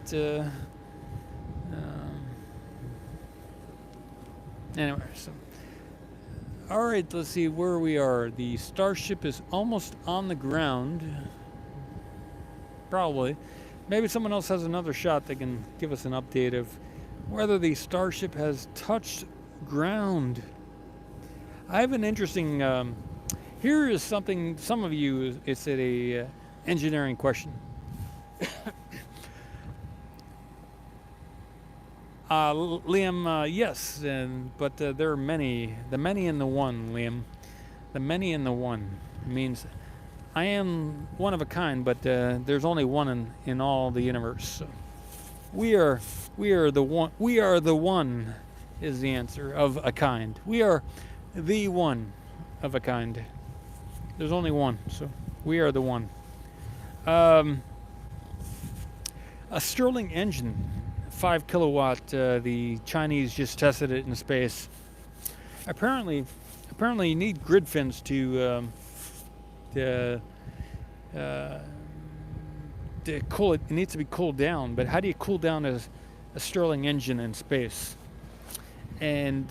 Anyway, so. All right, let's see where we are. The Starship is almost on the ground. Probably. Maybe someone else has another shot that can give us an update of whether the Starship has touched ground. I have an interesting... here is something, some of you, it's a engineering question. Liam, yes, but there are many. The many in the one, Liam. The many in the one means I am one of a kind, but there's only one in all the universe. So we are the one. We are the one is the answer of a kind. We are the one of a kind. There's only one, so we are the one. A Stirling engine, 5 kilowatt. The Chinese just tested it in space. Apparently, you need grid fins to cool it. It needs to be cooled down. But how do you cool down a Stirling engine in space? And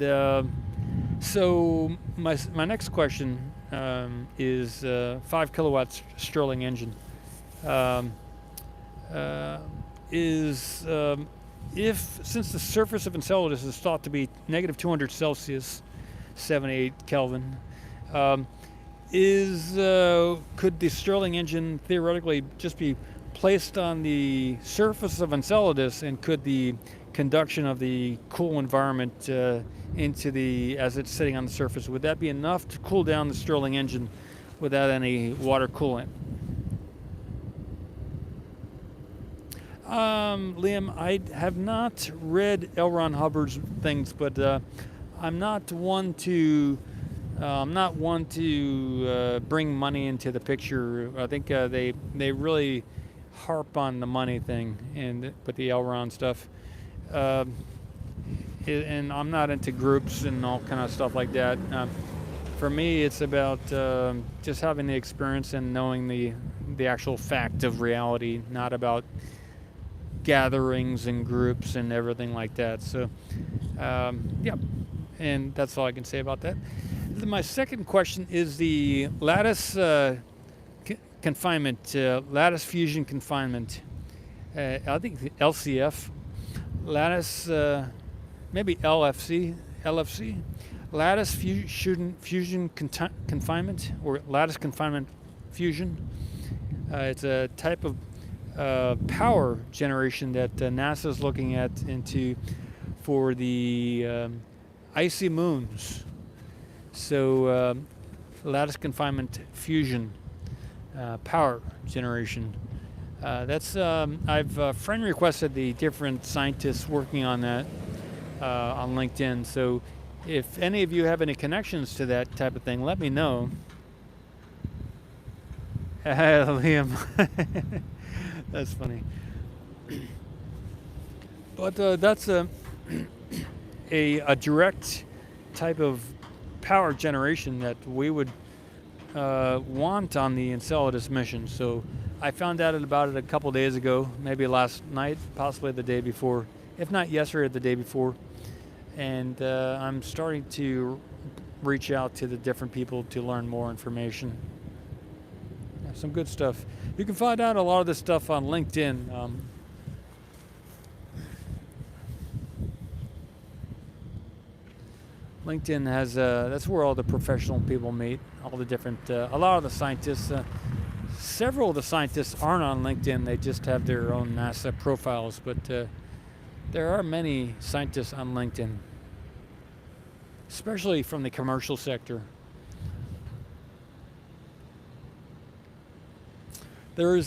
so my next question is 5 kilowatts Stirling engine. Since the surface of Enceladus is thought to be negative 200 Celsius, 78 Kelvin, could the Stirling engine theoretically just be placed on the surface of Enceladus, and could the conduction of the cool environment as it's sitting on the surface, would that be enough to cool down the Stirling engine without any water coolant? Liam, I have not read L. Ron Hubbard's things, but I'm not one to bring money into the picture. I think they really harp on the money thing with the L. Ron stuff. And I'm not into groups and all kind of stuff like that. For me, it's about just having the experience and knowing the actual fact of reality, not about gatherings and groups and everything like that. So, yeah, and that's all I can say about that. My second question is the lattice confinement, lattice fusion confinement. I think the LCF, lattice, maybe LFC, lattice fusion confinement, or lattice confinement fusion. It's a type of power generation that NASA is looking at for the icy moons. So lattice confinement fusion power generation. I've friend requested the different scientists working on that on LinkedIn. So if any of you have any connections to that type of thing, let me know. Liam. That's funny. But that's a direct type of power generation that we would want on the Enceladus mission. So I found out about it a couple days ago, maybe last night, possibly the day before, if not yesterday, the day before. And I'm starting to reach out to the different people to learn more information. Some good stuff. You can find out a lot of this stuff on LinkedIn. LinkedIn has that's where all the professional people meet. All the different, a lot of the scientists. Several of the scientists aren't on LinkedIn. They just have their own NASA profiles. But there are many scientists on LinkedIn, especially from the commercial sector. There is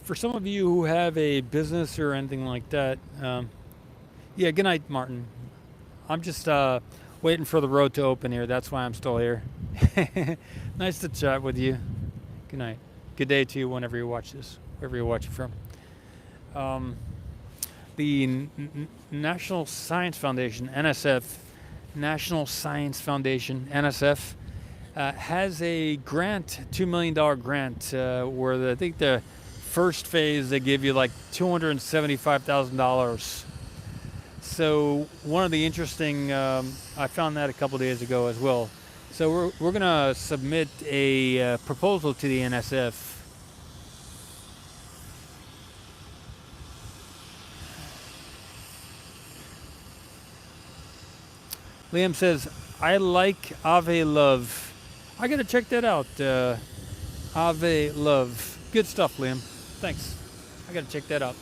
for some of you who have a business or anything like that, yeah, good night, Martin. I'm just waiting for the road to open here. That's why I'm still here. Nice to chat with you. Good night. Good day to you whenever you watch this, wherever you're watching from. The National Science Foundation, NSF, National Science Foundation, NSF, has a grant, $2 million grant, where I think the first phase they give you like $275,000. So one of the interesting, I found that a couple days ago as well. So we're gonna submit a proposal to the NSF. Liam says, I like Ave Love. I gotta check that out. Ave Love. Good stuff, Liam. Thanks. I gotta check that out.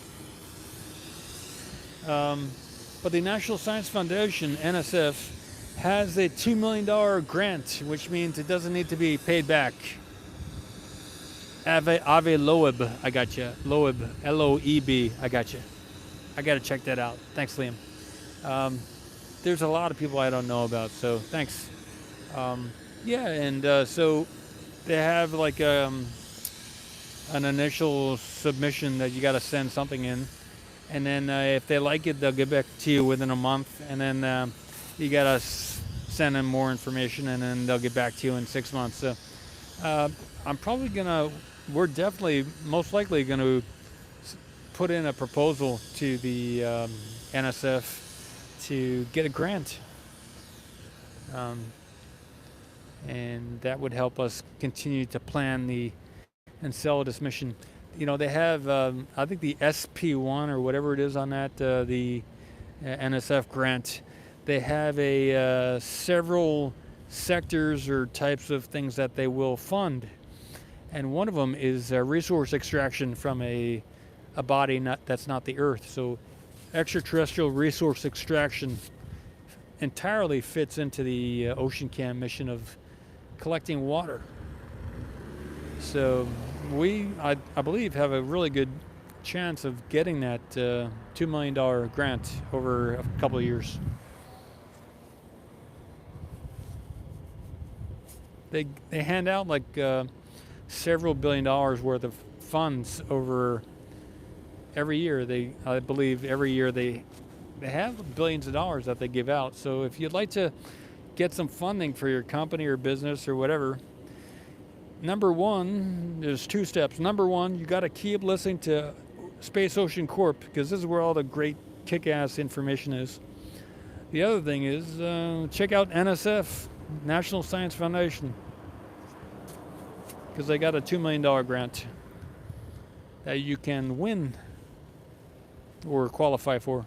But the National Science Foundation, NSF, has a $2 million grant, which means it doesn't need to be paid back. Ave Loeb, I got you. Loeb, Loeb, I got you. I got to check that out. Thanks, Liam. There's a lot of people I don't know about, so thanks. Yeah, and so they have like an initial submission that you got to send something in, and then if they like it, they'll get back to you within a month, and then you got to send them more information, and then they'll get back to you in 6 months. So I'm probably we're definitely most likely gonna put in a proposal to the NSF to get a grant, and that would help us continue to plan and sell this mission. You know, they have I think the SP1 or whatever it is on that the NSF grant. They have several sectors or types of things that they will fund, and one of them is resource extraction from a body that's not the Earth. So extraterrestrial resource extraction entirely fits into the Ocean Cam mission of collecting water. So I believe, have a really good chance of getting that $2 million grant over a couple of years. They hand out like several $1 billion worth of funds over every year. I believe every year they have billions of dollars that they give out. So if you'd like to get some funding for your company or business or whatever, number one, there's 2 steps. Number one, you got to keep listening to Space Ocean Corp, because this is where all the great kick-ass information is. The other thing is check out NSF, National Science Foundation, because they got a $2 million grant that you can win or qualify for.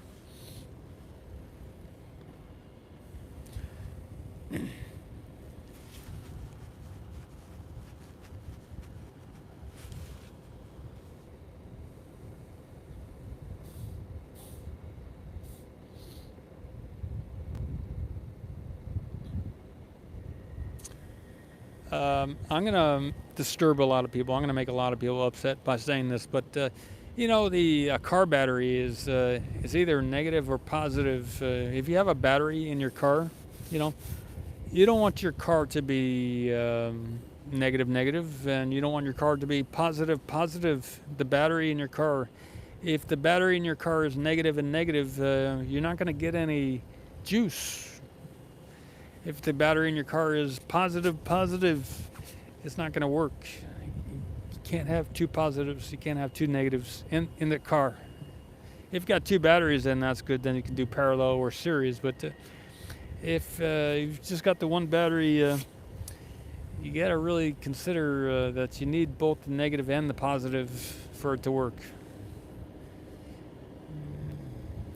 I'm going to disturb a lot of people. I'm going to make a lot of people upset by saying this, but you know, the car battery is either negative or positive. If you have a battery in your car, you know, you don't want your car to be negative, and you don't want your car to be positive. The battery in your car, if the battery in your car is negative, you're not going to get any juice. If the battery in your car is positive, it's not going to work. You can't have 2 positives. You can't have 2 negatives in the car. If you've got 2 batteries, then that's good. Then you can do parallel or series. But if you've just got the one battery, you got to really consider that you need both the negative and the positive for it to work.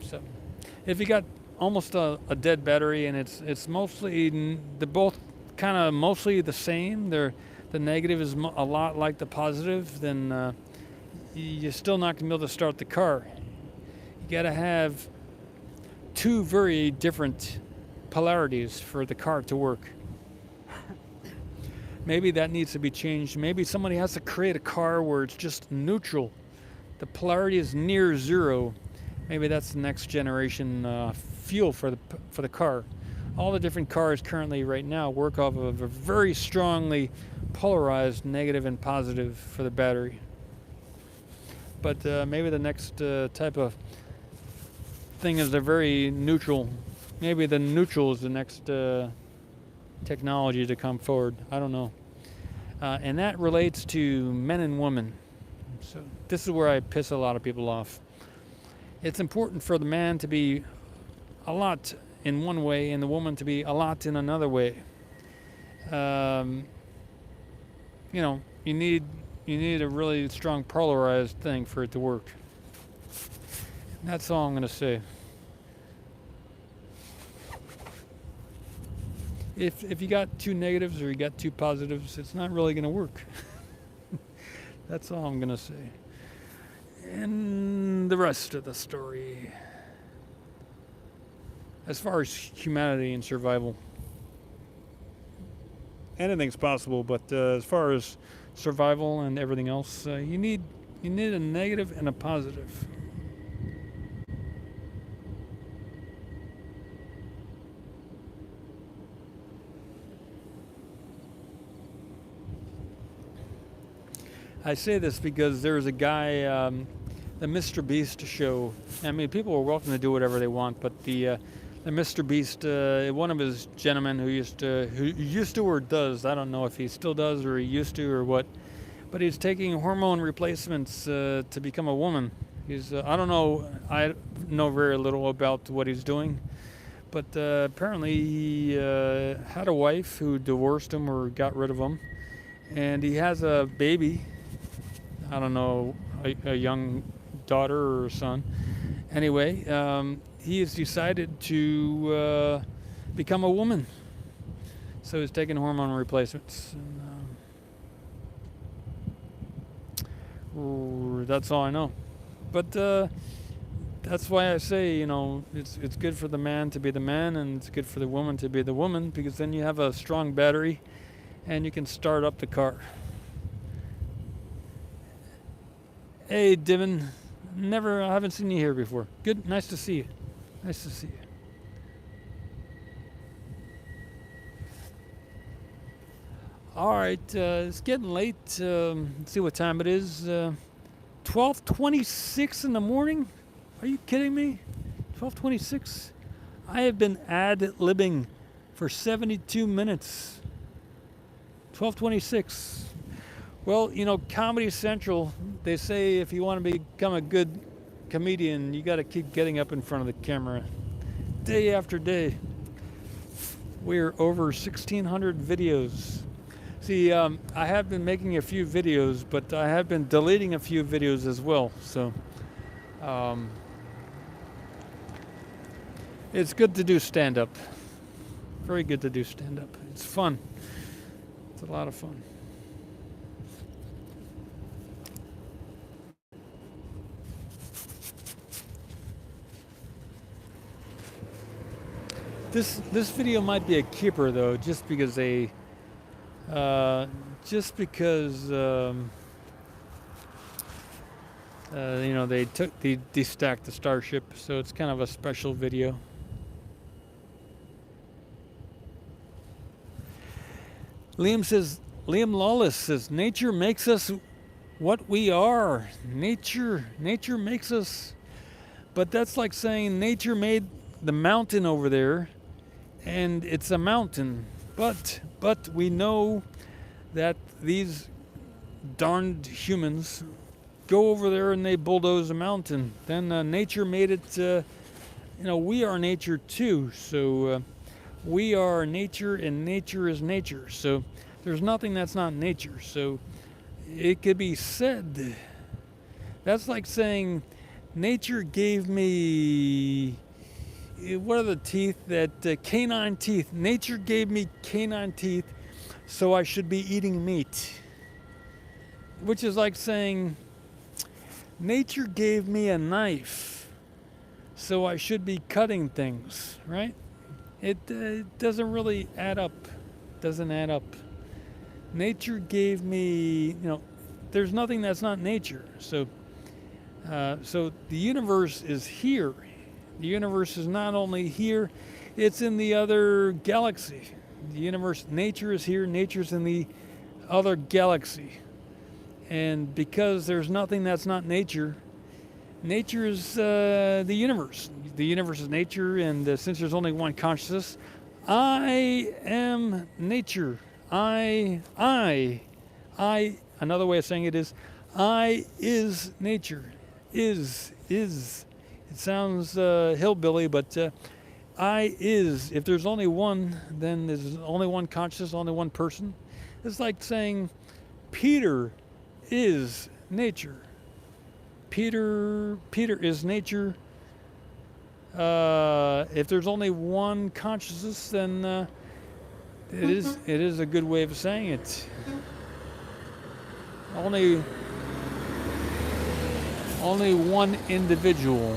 So if you got almost a dead battery, and it's mostly, they're both kind of mostly the same, the negative is a lot like the positive, then you're still not going to be able to start the car. You got to have 2 very different polarities for the car to work. Maybe that needs to be changed. Maybe somebody has to create a car where it's just neutral. The polarity is near 0. Maybe that's the next generation fuel for the car. All the different cars currently right now work off of a very strongly polarized negative and positive for the battery. But maybe the next type of thing is a very neutral. Maybe the neutral is the next technology to come forward. I don't know. And that relates to men and women. So this is where I piss a lot of people off. It's important for the man to be a lot in one way and the woman to be a lot in another way. You know, you need a really strong polarized thing for it to work. That's all I'm going to say. If you got 2 negatives or you got 2 positives, it's not really going to work. That's all I'm going to say. And the rest of the story, as far as humanity and survival, anything's possible, but as far as survival and everything else. You need a negative and a positive. I say this because there's a guy, the Mr. Beast show. I mean, people are welcome to do whatever they want, but the Mr. Beast, one of his gentlemen who used to or does, I don't know if he still does or he used to or what, but he's taking hormone replacements to become a woman. He's, I don't know, I know very little about what he's doing, but apparently he had a wife who divorced him or got rid of him, and he has a baby. I don't know, a young daughter or son. Anyway, he has decided to become a woman. So he's taking hormone replacements. And, that's all I know. But that's why I say, you know, it's good for the man to be the man, and it's good for the woman to be the woman, because then you have a strong battery and you can start up the car. Hey, Divin. I haven't seen you here before. Good, nice to see you. Nice to see you. All right, it's getting late. Let's see what time it is. 12:26 in the morning? Are you kidding me? 12:26? I have been ad-libbing for 72 minutes. 12:26. Well, you know, Comedy Central, they say if you want to become a good comedian, you got to keep getting up in front of the camera day after day. We're over 1,600 videos. See, I have been making a few videos, but I have been deleting a few videos as well. So, it's good to do stand-up. Very good to do stand-up. It's fun. It's a lot of fun. This video might be a keeper though, just because you know, they destacked the Starship, so it's kind of a special video. Liam Lawless says, nature makes us what we are. Nature makes us, but that's like saying nature made the mountain over there, and it's a mountain, but we know that these darned humans go over there and they bulldoze a mountain. Then nature made it. You know, we are nature too. So we are nature, and nature is nature. So there's nothing that's not nature. So it could be said. That's like saying nature gave me. What are the teeth that canine teeth? Nature gave me canine teeth, so I should be eating meat. Which is like saying nature gave me a knife, so I should be cutting things, right? It doesn't really add up. Doesn't add up. Nature gave me, you know, there's nothing that's not nature. So the universe is here. The universe is not only here, it's in the other galaxy. The universe, nature is here, nature's in the other galaxy. And because there's nothing that's not nature, nature is the universe. The universe is nature, and since there's only one consciousness, I am nature. Another way of saying it is, I is nature. Is. It sounds hillbilly, but I is. If there's only one, then there's only one consciousness, only one person. It's like saying Peter is nature. Peter is nature. If there's only one consciousness, then it is a good way of saying it. Only one individual.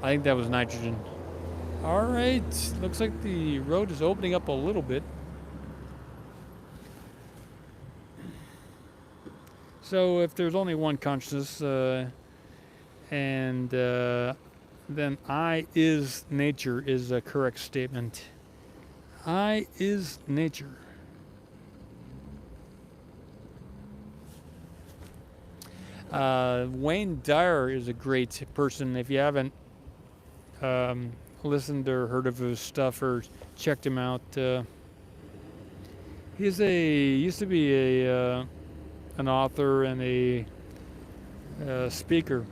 I think that was nitrogen. All right, looks like the road is opening up a little bit. So if there's only one consciousness, and then I is nature is a correct statement. I is nature. Wayne Dyer is a great person. If you haven't listened or heard of his stuff or checked him out, used to be an author and a speaker.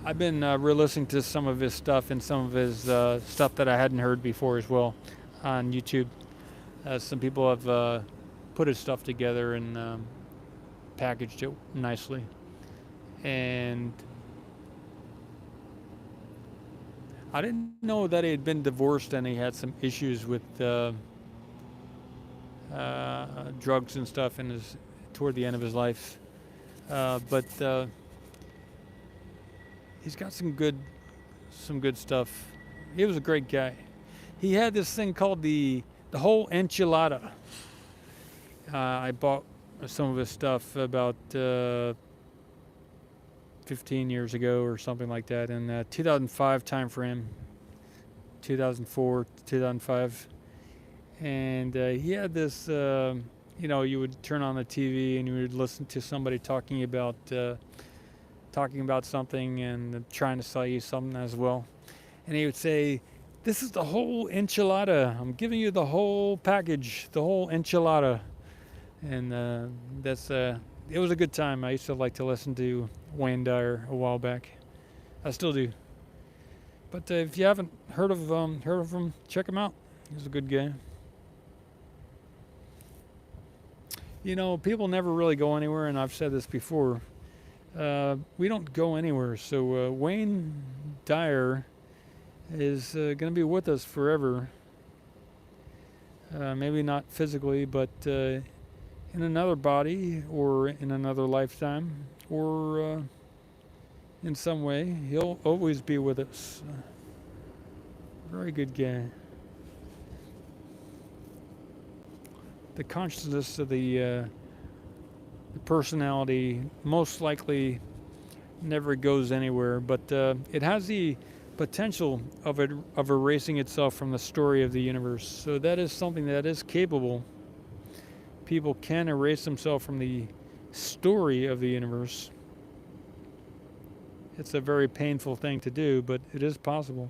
I've been re-listening to some of his stuff and some of his stuff that I hadn't heard before as well on YouTube. Some people have put his stuff together and packaged it nicely. And I didn't know that he had been divorced and he had some issues with drugs and stuff toward the end of his life. But he's got some good stuff. He was a great guy. He had this thing called the whole enchilada. I bought some of his stuff about 15 years ago or something like that in 2005 time frame, 2004 2005. And he had this, you would turn on the TV and you would listen to somebody talking about something and trying to sell you something as well. And he would say, "This is the whole enchilada. I'm giving you the whole package, the whole enchilada." And it was a good time. I used to like to listen to Wayne Dyer a while back. I still do. But if you haven't heard of him, check him out. He's a good guy. People never really go anywhere, and I've said this before. We don't go anywhere. So Wayne Dyer is going to be with us forever. Maybe not physically, but in another body or in another lifetime or in some way. He'll always be with us. Very good guy. The consciousness of the personality most likely never goes anywhere, but it has the potential of erasing itself from the story of the universe. So that is something that is capable. People can erase themselves from the story of the universe. It's a very painful thing to do, but it is possible.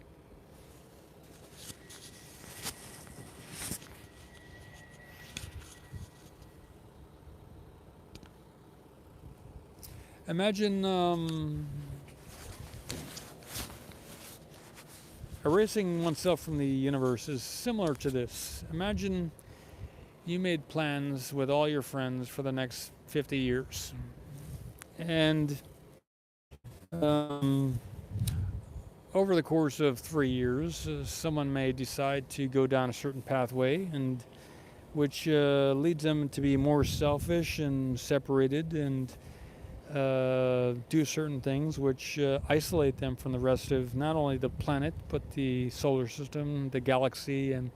Imagine erasing oneself from the universe is similar to this. Imagine you made plans with all your friends for the next 50 years. And over the course of 3 years, someone may decide to go down a certain pathway, and which leads them to be more selfish and separated and do certain things which isolate them from the rest of not only the planet, but the solar system, the galaxy, and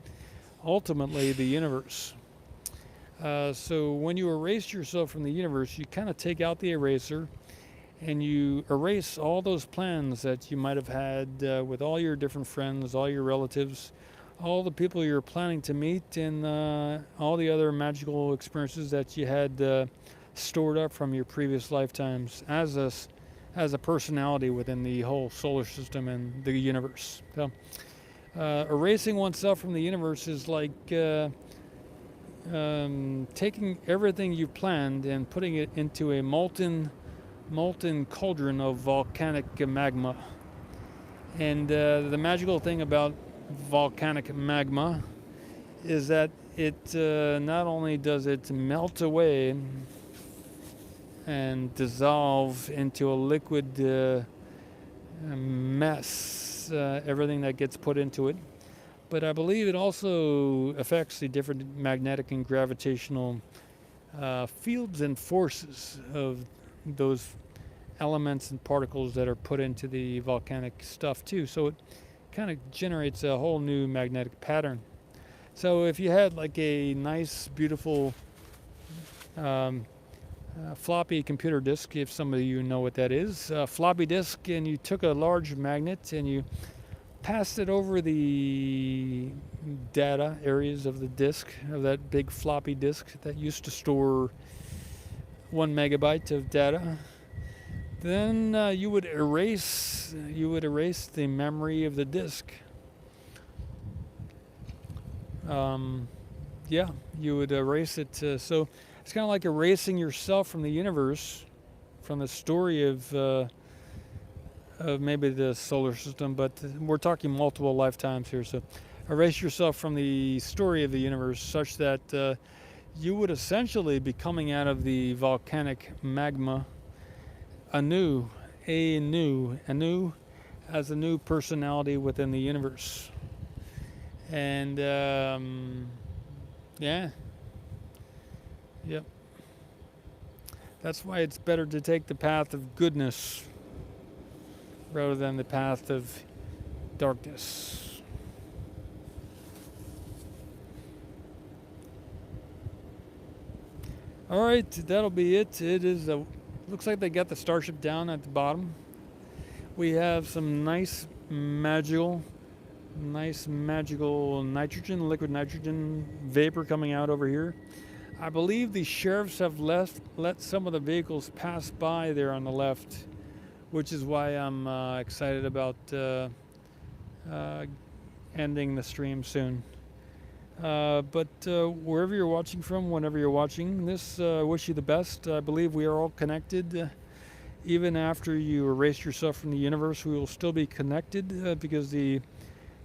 ultimately the universe. So when you erase yourself from the universe, you kind of take out the eraser and you erase all those plans that you might have had with all your different friends, all your relatives, all the people you're planning to meet, and all the other magical experiences that you had stored up from your previous lifetimes as a personality within the whole solar system and the universe. So erasing oneself from the universe is like taking everything you've planned and putting it into a molten cauldron of volcanic magma. And the magical thing about volcanic magma is that it not only does it melt away and dissolve into a liquid mess, everything that gets put into it, but I believe it also affects the different magnetic and gravitational fields and forces of those elements and particles that are put into the volcanic stuff too. So it kind of generates a whole new magnetic pattern. So if you had like a nice, beautiful floppy computer disk, if some of you know what that is. Floppy disk, and you took a large magnet and you passed it over the data areas of the disk, of that big floppy disk that used to store 1 megabyte of data. Then you would erase the memory of the disk. Yeah, you would erase it. So it's kind of like erasing yourself from the universe, from the story of maybe the solar system, but we're talking multiple lifetimes here. So erase yourself from the story of the universe such that you would essentially be coming out of the volcanic magma anew as a new personality within the universe. And yeah, yep. That's why it's better to take the path of goodness rather than the path of darkness. All right, that'll be it. It is looks like they got the Starship down at the bottom. We have some nice magical nitrogen, liquid nitrogen vapor coming out over here. I believe the sheriffs have let some of the vehicles pass by there on the left, which is why I'm excited about ending the stream soon. But wherever you're watching from, whenever you're watching this, I wish you the best. I believe we are all connected. Even after you erase yourself from the universe, we will still be connected because the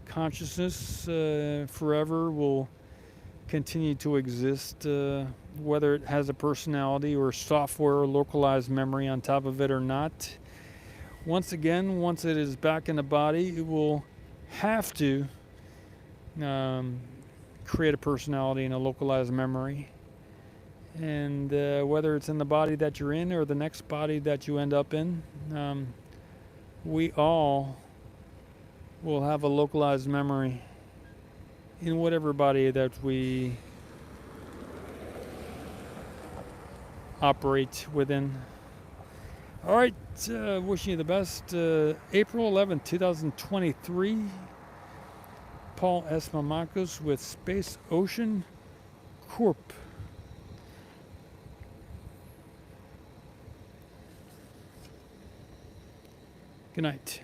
consciousness forever will continue to exist, whether it has a personality or software or localized memory on top of it or not. Once again, once it is back in the body, it will have to create a personality and a localized memory. And whether it's in the body that you're in or the next body that you end up in, we all will have a localized memory in whatever body that we operate within. All right, wishing you the best. April 11th, 2023. Paul S. Mamakos with Space Ocean CORP. Good night.